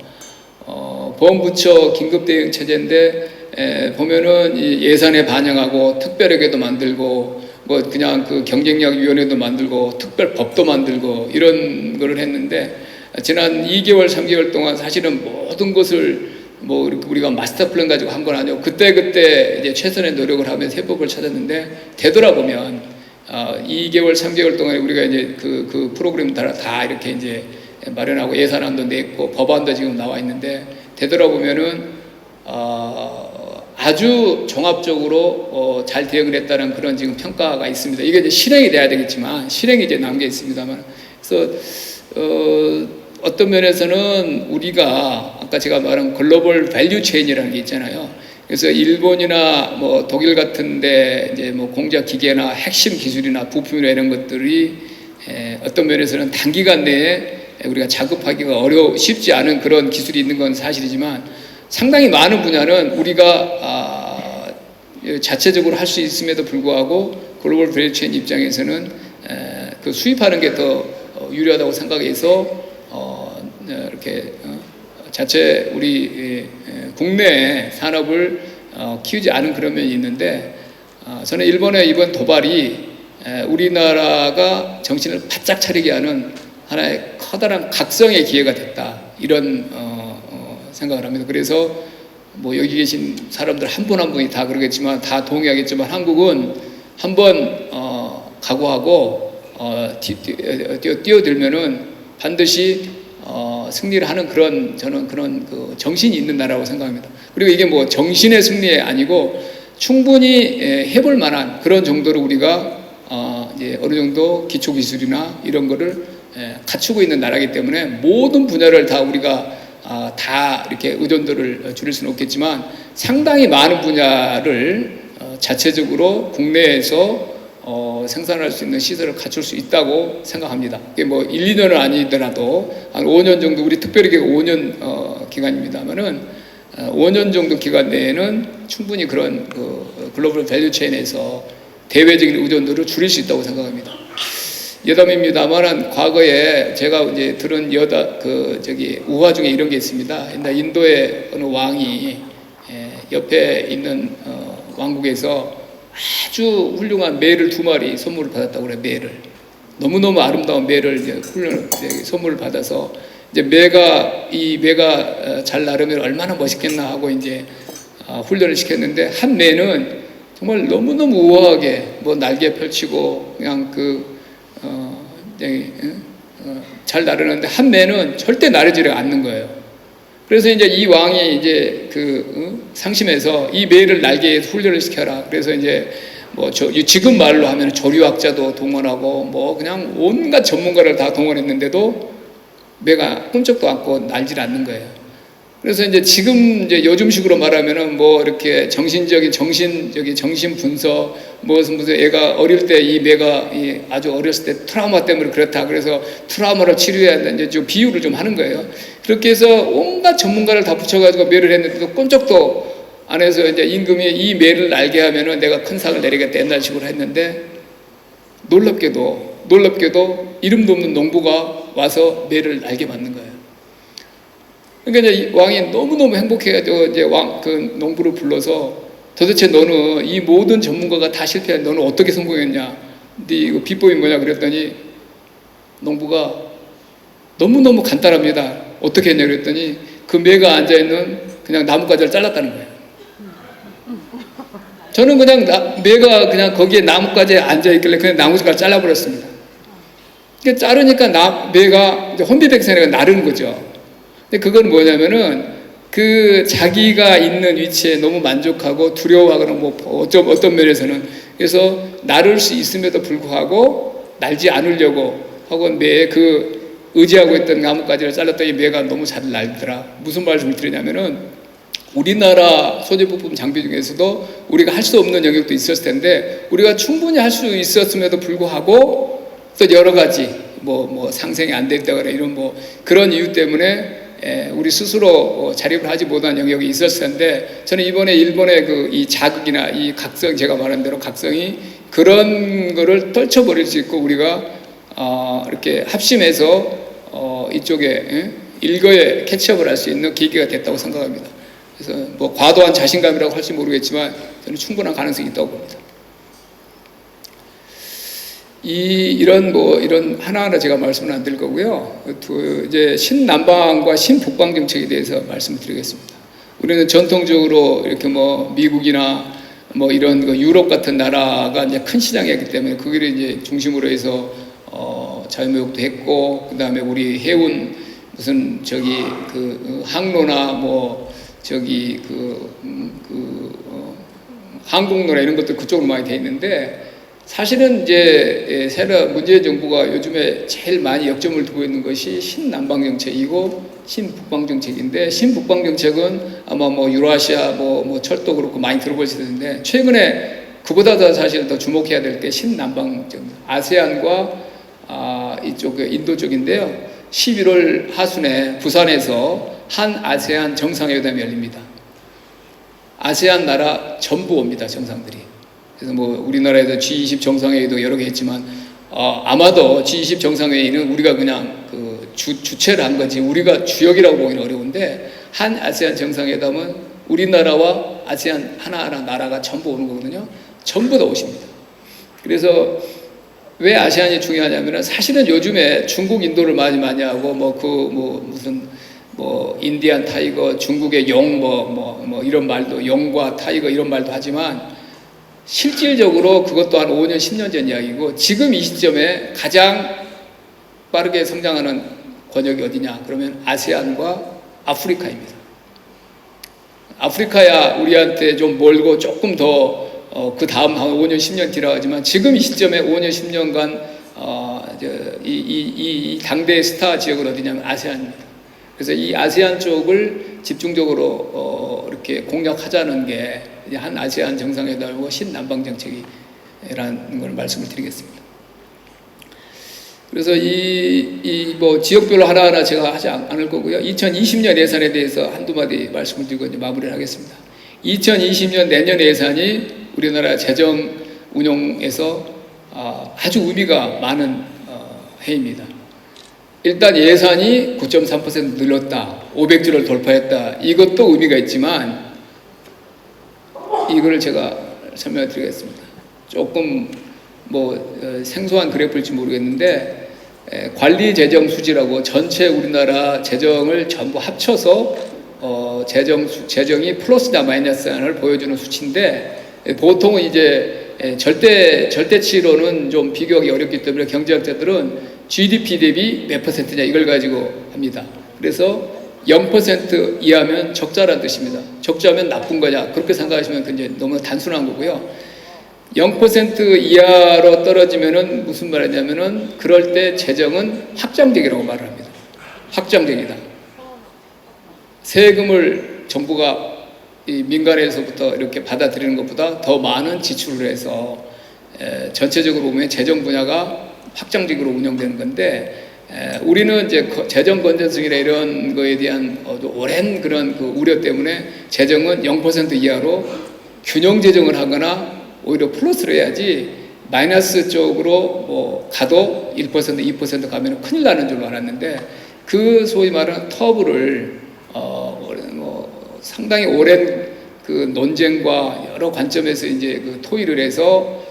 보험부처 긴급대응 체제인데 보면은 이 예산에 반영하고 특별회계도 만들고 뭐 그냥 그 경쟁력위원회도 만들고 특별법도 만들고 이런 거를 했는데 지난 2개월, 3개월 동안 사실은 모든 것을 뭐 우리가 마스터 플랜 가지고 한 건 아니고 그때 이제 최선의 노력을 하면서 해법을 찾았는데 되돌아보면 2개월, 3개월 동안에 우리가 이제 그 프로그램 다 이렇게 이제 마련하고 예산안도 냈고 법안도 지금 나와 있는데 되돌아보면은 아주 종합적으로 잘 대응을 했다는 그런 지금 평가가 있습니다. 이게 이제 실행이 돼야 되겠지만 실행이 이제 남겨 있습니다만 그래서 어떤 면에서는 우리가 아까 제가 말한 글로벌 밸류 체인이라는 게 있잖아요. 그래서 일본이나 뭐 독일 같은데 이제 뭐 공작 기계나 핵심 기술이나 부품이나 이런 것들이 어떤 면에서는 단기간 내에 우리가 자급하기가 쉽지 않은 그런 기술이 있는 건 사실이지만 상당히 많은 분야는 우리가 자체적으로 할 수 있음에도 불구하고 글로벌 밸류 체인 입장에서는 그 수입하는 게 더 유리하다고 생각해서 이렇게 자체 우리 국내 산업을 키우지 않은 그런 면이 있는데 저는 일본의 이번 도발이 우리나라가 정신을 바짝 차리게 하는 하나의 커다란 각성의 기회가 됐다 이런 생각을 합니다. 그래서 뭐 여기 계신 사람들 한 분 한 분이 다 그러겠지만 다 동의하겠지만 한국은 한번 각오하고 뛰어들면은 반드시 승리를 하는 저는 그런 그 정신이 있는 나라라고 생각합니다. 그리고 이게 뭐 정신의 승리 아니고 충분히 해볼 만한 그런 정도로 우리가 이제 어느 정도 기초 기술이나 이런 거를 갖추고 있는 나라이기 때문에 모든 분야를 다 우리가 다 이렇게 의존도를 줄일 수는 없겠지만 상당히 많은 분야를 자체적으로 국내에서 생산할 수 있는 시설을 갖출 수 있다고 생각합니다. 이게 뭐 1, 2년은 아니더라도 한 5년 정도, 우리 특별히 5년 기간입니다만은 5년 정도 기간 내에는 충분히 그런 그 글로벌 밸류 체인에서 대외적인 의존도를 줄일 수 있다고 생각합니다. 여담입니다만은 과거에 제가 이제 들은 우화 중에 이런 게 있습니다. 옛날 인도의 어느 왕이 옆에 있는 왕국에서 아주 훌륭한 매를 2마리 선물을 받았다고 그래요. 매를 너무너무 아름다운 매를 이제 선물을 받아서 이제 이 매가 잘 나르면 얼마나 멋있겠나 하고 이제 훈련을 시켰는데 한 매는 정말 너무너무 우아하게 뭐 날개 펼치고 그냥 잘 나르는데 한 매는 절대 나르지를 않는 거예요. 그래서 이제 이 왕이 이제 상심해서 이 매를 날개에 훈련을 시켜라. 그래서 이제 뭐 지금 말로 하면 조류학자도 동원하고 뭐 그냥 온갖 전문가를 다 동원했는데도 매가 꿈쩍도 않고 날질 않는 거예요. 그래서 이제 지금 이제 요즘식으로 말하면은 뭐 이렇게 정신 분석 무슨 애가 어릴 때 이 매가 아주 어렸을 때 트라우마 때문에 그렇다. 그래서 트라우마를 치료해야 된다. 이제 좀 비유를 좀 하는 거예요. 그렇게 해서 온갖 전문가를 다 붙여가지고 매를 했는데도 꼼짝도 안 해서 이제 임금이 이 매를 날게 하면은 내가 큰 상을 내리겠다. 옛날 식으로 했는데 놀랍게도 이름도 없는 농부가 와서 매를 날게 만든 거예요. 그러니까 이제 왕이 너무너무 행복해가지고 이제 농부를 불러서 도대체 너는 이 모든 전문가가 다 실패한 너는 어떻게 성공했냐? 네 이거 비법이 뭐냐? 그랬더니 농부가 너무너무 간단합니다. 어떻게 했냐? 그랬더니 그 매가 앉아있는 그냥 나뭇가지를 잘랐다는 거예요. 저는 그냥 매가 그냥 거기에 나뭇가지에 앉아있길래 그냥 나뭇가지를 잘라버렸습니다. 그러니까 자르니까 매가 이제 혼비백산이가 나르는 거죠. 근데 그건 뭐냐면은 자기가 있는 위치에 너무 만족하고 두려워하거나 뭐 어떤 면에서는 그래서 나를 수 있음에도 불구하고 날지 않으려고 하고 매에 의지하고 있던 나뭇가지를 잘랐더니 매가 너무 잘 날더라. 무슨 말씀을 드리냐면은 우리나라 소재부품 장비 중에서도 우리가 할 수 없는 영역도 있었을 텐데 우리가 충분히 할 수 있었음에도 불구하고 또 여러 가지 뭐 상생이 안 됐다거나 이런 뭐 그런 이유 때문에 우리 스스로 자립을 하지 못한 영역이 있었을 텐데 저는 이번에 일본의 이 자극이나 이 각성, 제가 말한 대로 각성이 그런 거를 떨쳐버릴 수 있고 우리가 이렇게 합심해서 이쪽에 일거에 캐치업을 할 수 있는 계기가 됐다고 생각합니다. 그래서 뭐 과도한 자신감이라고 할지 모르겠지만 저는 충분한 가능성이 있다고 봅니다. 이런 하나하나 제가 말씀을 안 드릴 거고요. 이제 신남방과 신북방 정책에 대해서 말씀을 드리겠습니다. 우리는 전통적으로 이렇게 뭐 미국이나 뭐 이런 유럽 같은 나라가 이제 큰 시장이었기 때문에 그거를 이제 중심으로 해서 자유무역도 했고 그다음에 우리 해운 무슨 항로나 뭐 항공로나 이런 것들 그쪽으로 많이 돼 있는데. 사실은 이제 문재인 정부가 요즘에 제일 많이 역점을 두고 있는 것이 신남방 정책이고 신북방 정책인데 신북방 정책은 아마 뭐 유라시아 뭐 철도 그렇고 많이 들어보실 텐데 최근에 그보다 더 사실 더 주목해야 될 게 신남방 정책 아세안과 이쪽 인도 쪽인데요. 11월 하순에 부산에서 한 아세안 정상회담이 열립니다. 아세안 나라 전부 옵니다. 정상들이. 그래서 뭐 우리나라에도 G20 정상회의도 여러 개 했지만 아마도 G20 정상회의는 우리가 그냥 주체를 한 거지 우리가 주역이라고 보기는 어려운데 한 아세안 정상회담은 우리나라와 아세안 하나하나 나라가 전부 오는 거거든요. 전부 다 오십니다. 그래서 왜 아세안이 중요하냐면은 사실은 요즘에 중국 인도를 많이 하고 무슨 인디안 타이거 중국의 용 이런 말도 용과 타이거 이런 말도 하지만 실질적으로 그것도 한 5년, 10년 전 이야기고 지금 이 시점에 가장 빠르게 성장하는 번역이 어디냐? 그러면 아세안과 아프리카입니다. 아프리카야 우리한테 좀 멀고 조금 더 그 다음 한 5년, 10년 뒤라 하지만 지금 이 시점에 5년, 10년간 이 당대의 스타 지역은 어디냐면 아세안입니다. 그래서 이 아세안 쪽을 집중적으로 이렇게 공략하자는 게 한 아세안 정상회담과 신남방 정책이라는 걸 말씀을 드리겠습니다. 그래서 뭐 지역별로 하나하나 제가 하지 않을 거고요. 2020년 예산에 대해서 한두 마디 말씀을 드리고 이제 마무리를 하겠습니다. 2020년 내년 예산이 우리나라 재정 운용에서 아주 의미가 많은 해입니다. 일단 예산이 9.3% 늘었다, 500조를 돌파했다, 이것도 의미가 있지만 이거를 제가 설명해 드리겠습니다. 조금 뭐 생소한 그래프일지 모르겠는데 관리 재정 수지라고 전체 우리나라 재정을 전부 합쳐서 재정이 플러스나 마이너스를 보여주는 수치인데 보통은 이제 절대치로는 좀 비교하기 어렵기 때문에 경제학자들은 GDP 대비 몇 퍼센트냐 이걸 가지고 합니다. 그래서 0% 이하면 적자라는 뜻입니다. 적자면 나쁜 거냐 그렇게 생각하시면 굉장히 너무 단순한 거고요. 0% 이하로 떨어지면은 무슨 말이냐면은 그럴 때 재정은 확장적이라고 말을 합니다. 확장적이다. 세금을 정부가 이 민간에서부터 이렇게 받아들이는 것보다 더 많은 지출을 해서 전체적으로 보면 재정 분야가 확장적으로 운영되는 건데 우리는 이제 재정 건전성이나 이런 거에 대한 오랜 그런 그 우려 때문에 재정은 0% 이하로 균형 재정을 하거나 오히려 플러스로 해야지 마이너스 쪽으로 뭐 가도 1%, 2% 가면 큰일 나는 줄로 알았는데 그 소위 말하는 터부를 뭐 상당히 오랜 그 논쟁과 여러 관점에서 이제 그 토의를 해서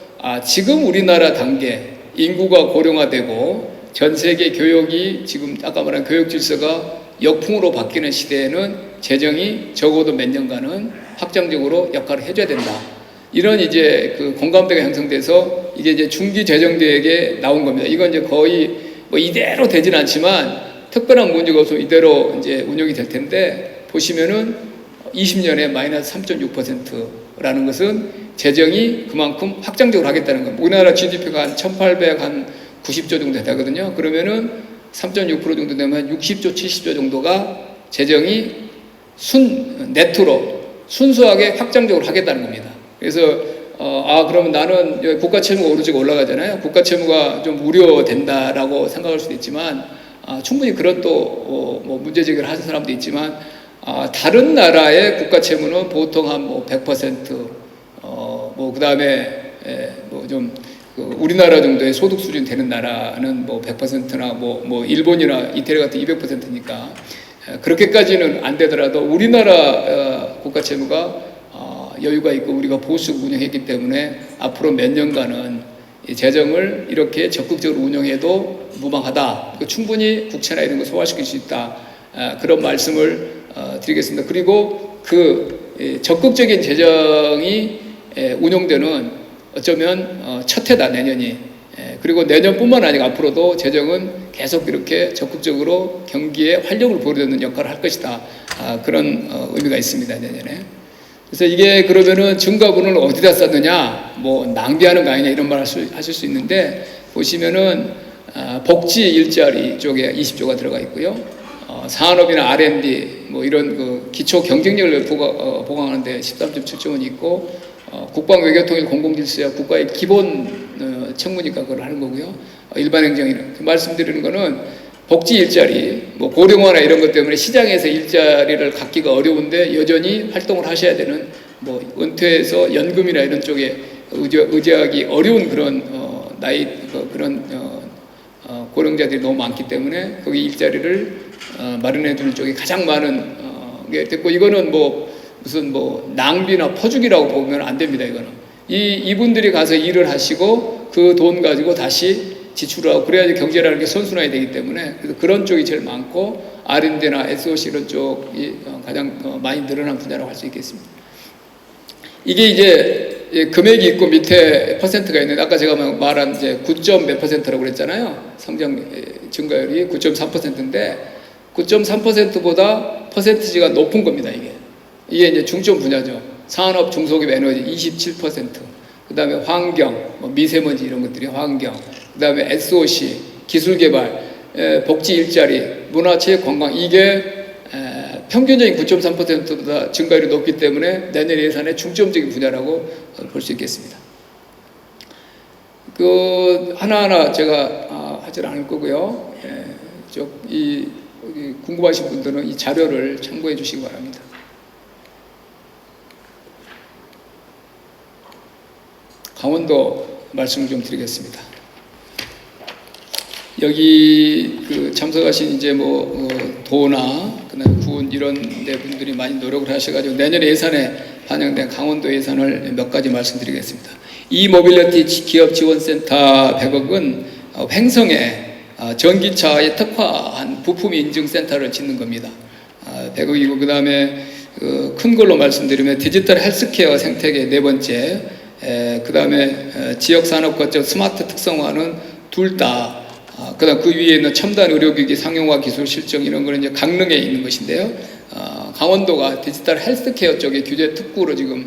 지금 우리나라 단계 인구가 고령화되고 전 세계 교육이 지금 아까 말한 교육 질서가 역풍으로 바뀌는 시대에는 재정이 적어도 몇 년간은 확장적으로 역할을 해줘야 된다. 이런 이제 그 공감대가 형성돼서 이게 이제 중기 재정 계획에 나온 겁니다. 이건 이제 거의 뭐 이대로 되진 않지만 특별한 문제가 없어 이대로 이제 운영이 될 텐데 보시면은 20년에 마이너스 3.6%라는 것은 재정이 그만큼 확장적으로 하겠다는 겁니다. 우리나라 GDP가 한 1890조 정도 되거든요. 그러면은 3.6% 정도 되면 60조, 70조 정도가 재정이 네트로 순수하게 확장적으로 하겠다는 겁니다. 그래서 그러면 나는 국가 채무가 오르지가 올라가잖아요. 국가 채무가 좀 우려된다라고 생각할 수도 있지만 충분히 그런 또 뭐 문제 제기를 하는 사람도 있지만 다른 나라의 국가 채무는 보통 한 뭐 100% 뭐 그다음에 뭐 좀 우리나라 정도의 소득 수준 되는 나라는 뭐 100%나 뭐 일본이나 이태리 같은 200%니까 그렇게까지는 안 되더라도 우리나라 국가 채무가 여유가 있고 우리가 보수 운영했기 때문에 앞으로 몇 년간은 재정을 이렇게 적극적으로 운영해도 무방하다. 충분히 국채나 이런 거 소화시킬 수 있다. 그런 말씀을 드리겠습니다. 그리고 그 적극적인 재정이 운용되는 어쩌면 첫 해다 내년이. 그리고 내년뿐만 아니라 앞으로도 재정은 계속 이렇게 적극적으로 경기에 활력을 보여주는 역할을 할 것이다. 그런 의미가 있습니다. 내년에. 그래서 이게 그러면은 증가분을 어디다 썼느냐, 뭐 낭비하는 거 아니냐 이런 말 하실 수 있는데 보시면은 복지 일자리 쪽에 20조가 들어가 있고요. 산업이나 R&D 뭐 이런 그 기초 경쟁력을 보강하는데 13.7조 원이 있고 국방 외교통일 공공질서야 국가의 기본 책무니까 그걸 하는 거고요. 일반 행정이는 말씀드리는 거는 복지 일자리, 뭐 고령화나 이런 것 때문에 시장에서 일자리를 갖기가 어려운데 여전히 활동을 하셔야 되는 뭐 은퇴해서 연금이나 이런 쪽에 의지하기 어려운 그런 나이 그런 고령자들이 너무 많기 때문에 거기 일자리를 마련해 주는 쪽이 가장 많은 게 됐고 이거는 뭐 무슨 뭐 낭비나 퍼주기라고 보면 안 됩니다. 이거는 이분들이 가서 일을 하시고 그 돈 가지고 다시 지출하고 그래야지 경제라는 게 선순환이 되기 때문에 그래서 그런 쪽이 제일 많고 R&D나 SOC 이런 쪽이 가장 많이 늘어난 분야라고 할 수 있겠습니다. 이게 이제 금액이 있고 밑에 퍼센트가 있는데 아까 제가 말한 이제 9점 몇 %라고 그랬잖아요. 성장 증가율이 9.3%인데 9.3%보다 퍼센티지가 높은 겁니다. 이게 이제 중점 분야죠. 산업, 중소기업, 에너지 27%. 그 다음에 환경, 미세먼지 이런 것들이 환경. 그 다음에 SOC, 기술개발, 복지 일자리, 문화체육 관광 이게 평균적인 9.3%보다 증가율이 높기 때문에 내년 예산의 중점적인 분야라고 볼 수 있겠습니다. 그 하나하나 제가 하지는 않을 거고요. 궁금하신 분들은 이 자료를 참고해 주시기 바랍니다. 강원도 말씀을 좀 드리겠습니다. 여기 참석하신 이제 도나 그다음에 군 이런 데 분들이 많이 노력을 하셔가지고 내년 예산에 반영된 강원도 예산을 몇 가지 말씀드리겠습니다. 이 모빌리티 기업 지원센터 100억은 횡성에 전기차에 특화한 부품 인증 센터를 짓는 겁니다. 100억이고 그 다음에 큰 걸로 말씀드리면 디지털 헬스케어 생태계 네 번째, 그 다음에 지역 산업 거점 스마트 특성화는 둘 다, 그다음 그 위에 있는 첨단 의료기기 상용화 기술 실정 이런 거는 이제 강릉에 있는 것인데요. 강원도가 디지털 헬스케어 쪽에 규제 특구로 지금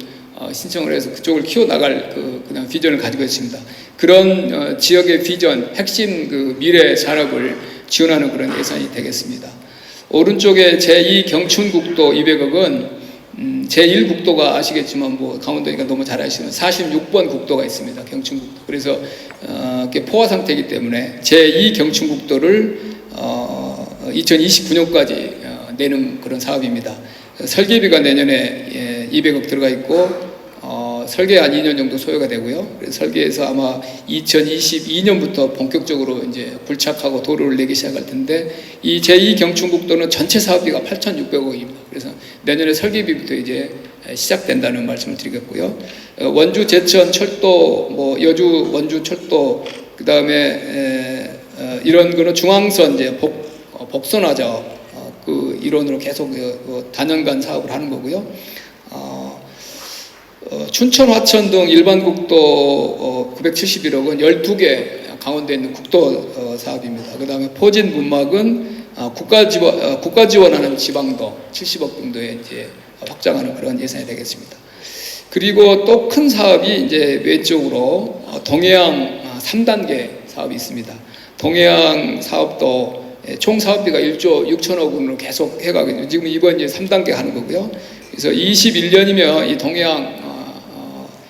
신청을 해서 그쪽을 키워나갈 그다음 비전을 가지고 있습니다. 그런 지역의 비전, 핵심 미래 산업을 지원하는 그런 예산이 되겠습니다. 오른쪽에 제2 경춘국도 200억은 제1국도가 아시겠지만 강원도니까 너무 잘 아시면 46번 국도가 있습니다. 경춘국도. 그래서 포화 상태이기 때문에 제2 경춘국도를 2029년까지 내는 그런 사업입니다. 설계비가 내년에 200억 들어가 있고 설계 한 2년 정도 소요가 되고요. 그래서 설계에서 아마 2022년부터 본격적으로 이제 불착하고 도로를 내기 시작할 텐데 이 제2 경춘국도는 전체 사업비가 8,600억입니다. 그래서 내년에 설계비부터 이제 시작된다는 말씀을 드리겠고요. 원주 제천 철도, 여주 원주 철도, 그 다음에 이런 거는 중앙선 이제 복선화죠. 그 일원으로 계속 단연간 사업을 하는 거고요. 춘천, 화천 등 일반 국도 971억은 12개 강원도에 있는 국도 사업입니다. 그 다음에 포진 문막은 국가 지원하는 지방도 70억 정도에 이제 확장하는 그런 예산이 되겠습니다. 그리고 또 큰 사업이 이제 왼쪽으로 동해안 3단계 사업이 있습니다. 동해안 사업도 총 사업비가 1조 6천억 원으로 계속 해가거든요. 지금 이번 이제 3단계 하는 거고요. 그래서 21년이면 이 동해안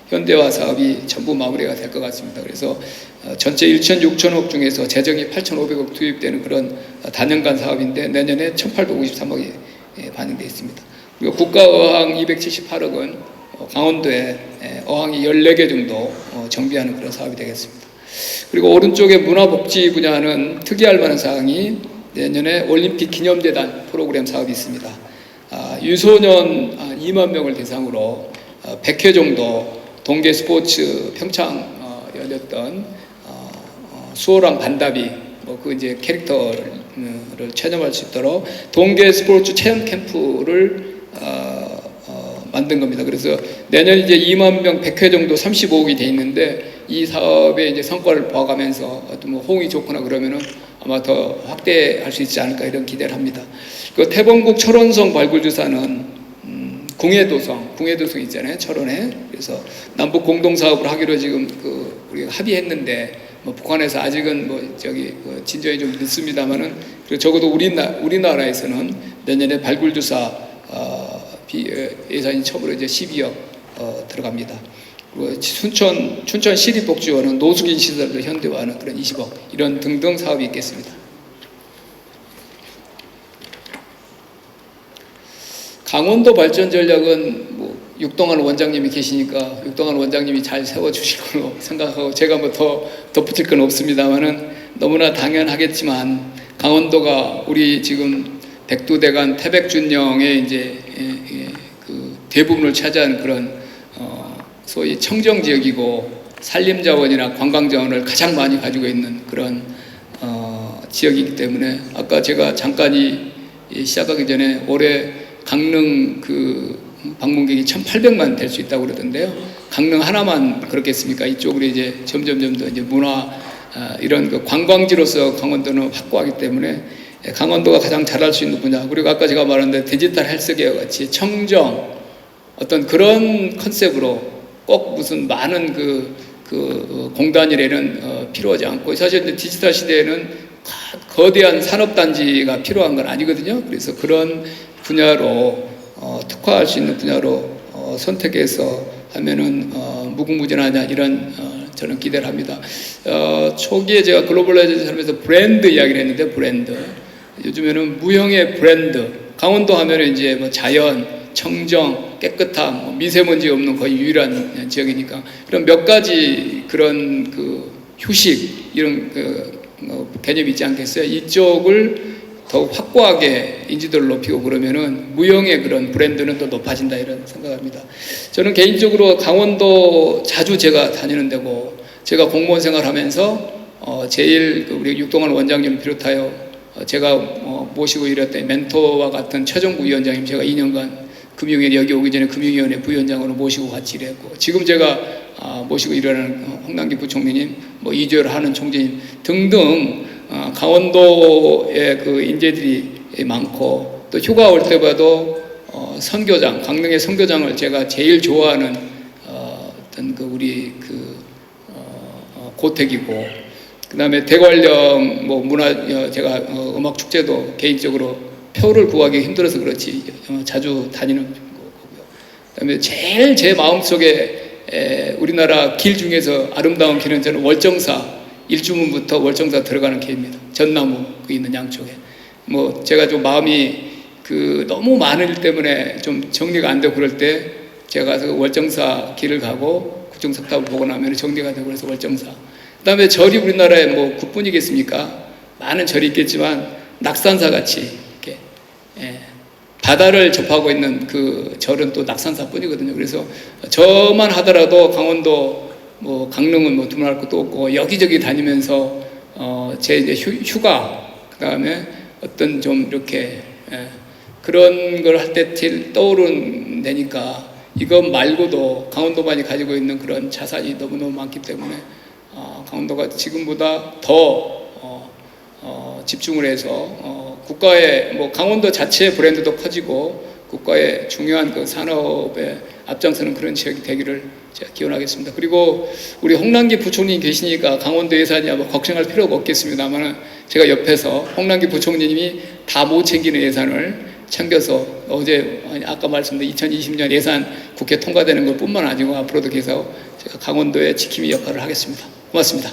현대화 사업이 전부 마무리가 될 것 같습니다. 그래서 전체 1,600억 중에서 재정이 8,500억 투입되는 그런 단연간 사업인데 내년에 1,853억이 반영되어 있습니다. 그리고 국가어항 278억은 강원도에 어항이 14개 정도 정비하는 그런 사업이 되겠습니다. 그리고 오른쪽에 문화복지 분야는 특이할 만한 사항이 내년에 올림픽 기념재단 프로그램 사업이 있습니다. 유소년 2만 명을 대상으로 100회 정도 동계 스포츠 평창 열렸던 수호랑 반다비 그 이제 캐릭터를 체험할 수 있도록 동계 스포츠 체험 캠프를 만든 겁니다. 그래서 내년 이제 2만 명 100회 정도 35억이 돼 있는데 이 사업의 이제 성과를 봐가면서 어떤 호응이 좋거나 그러면은 아마 더 확대할 수 있지 않을까 이런 기대를 합니다. 그 태봉국 철원성 발굴주사는 궁예도성 있잖아요. 철원에. 그래서 남북 공동 사업을 하기로 지금 우리가 합의했는데 북한에서 아직은 진전이 좀 늦습니다만은 적어도 우리나라에서는 내년에 발굴주사 예산이 처음으로 이제 12억 들어갑니다. 그리고 춘천 시립복지원은 노숙인 시설을 현대화하는 그런 20억 이런 등등 사업이 있겠습니다. 강원도 발전 전략은 육동환 원장님이 계시니까 육동환 원장님이 잘 세워주실 걸로 생각하고 제가 더 덧붙일 건 없습니다만은 너무나 당연하겠지만 강원도가 우리 지금 백두대간 태백준령의 이제 그 대부분을 차지한 그런 소위 청정지역이고 산림자원이나 관광자원을 가장 많이 가지고 있는 그런 지역이기 때문에 아까 제가 잠깐 시작하기 전에 올해 강릉 방문객이 1,800만 될 수 있다고 그러던데요. 강릉 하나만 그렇겠습니까? 이쪽으로 이제 점점 더 이제 문화 이런 그 관광지로서 강원도는 확고하기 때문에 강원도가 가장 잘할 수 있는 분야, 그리고 아까 제가 말한 디지털 헬스케어 같이 청정 어떤 그런 컨셉으로 꼭 무슨 많은 공단이라는 필요하지 않고, 사실 디지털 시대에는 거대한 산업단지가 필요한 건 아니거든요. 그래서 그런 분야로 특화할 수 있는 분야로 선택해서 하면은 무궁무진하냐, 이런 저는 기대를 합니다. 초기에 제가 글로벌라이제이션 하면서 브랜드 이야기를 했는데, 브랜드 요즘에는 무형의 브랜드, 강원도 하면은 이제 뭐 자연, 청정, 깨끗함, 미세먼지 없는 거의 유일한 지역이니까 그런 몇 가지 그런 휴식 이런 개념이 있지 않겠어요? 이쪽을 더욱 확고하게 인지도를 높이고 그러면은 무형의 그런 브랜드는 더 높아진다, 이런 생각합니다. 저는 개인적으로 강원도 자주 제가 다니는 데고, 제가 공무원 생활하면서 제일 우리 육동환 원장님을 비롯하여 제가 모시고 일했던 멘토와 같은 최정구 위원장님, 제가 2년간 금융위원, 여기 오기 전에 금융위원회 부위원장으로 모시고 같이 일했고, 지금 제가 모시고 일하는 홍남기 부총리님, 뭐 이주열 하는 총재님 등등 강원도에 그 인재들이 많고, 또 휴가 올 때 봐도 선교장, 강릉의 선교장을 제가 제일 좋아하는 어떤 우리 고택이고, 그 다음에 대관령 뭐 제가 음악 축제도 개인적으로 표를 구하기 힘들어서 그렇지 자주 다니는 거고요. 그다음에 제일 제 마음속에 우리나라 길 중에서 아름다운 길은 저는 월정사, 일주문부터 월정사 들어가는 길입니다. 전나무 있는 양쪽에. 뭐 제가 좀 마음이 너무 많은 일 때문에 좀 정리가 안 되고 그럴 때 제가 가서 월정사 길을 가고 국정석탑을 보고 나면 정리가 되고, 그래서 월정사. 그다음에 절이 우리나라에 뭐 국뿐이겠습니까? 많은 절이 있겠지만 낙산사 같이 바다를 접하고 있는 그 절은 또 낙산사뿐이거든요. 그래서 저만 하더라도 강원도 뭐 강릉은 뭐 두말할 것도 없고, 여기저기 다니면서 제 이제 휴가, 그다음에 어떤 좀 이렇게 그런 걸 할 때 떠오르니까 이것 말고도 강원도만이 가지고 있는 그런 자산이 너무너무 많기 때문에 강원도가 지금보다 더 집중을 해서 국가의 뭐 강원도 자체의 브랜드도 커지고 국가의 중요한 그 산업에 앞장서는 그런 지역이 되기를 제가 기원하겠습니다. 그리고 우리 홍남기 부총리 계시니까 강원도 예산이 아마 걱정할 필요가 없겠습니다만, 제가 옆에서 홍남기 부총리님이 다 못 챙기는 예산을 챙겨서 어제 아까 말씀드린 2020년 예산 국회 통과되는 것 뿐만 아니고 앞으로도 계속 제가 강원도의 지킴이 역할을 하겠습니다. 고맙습니다.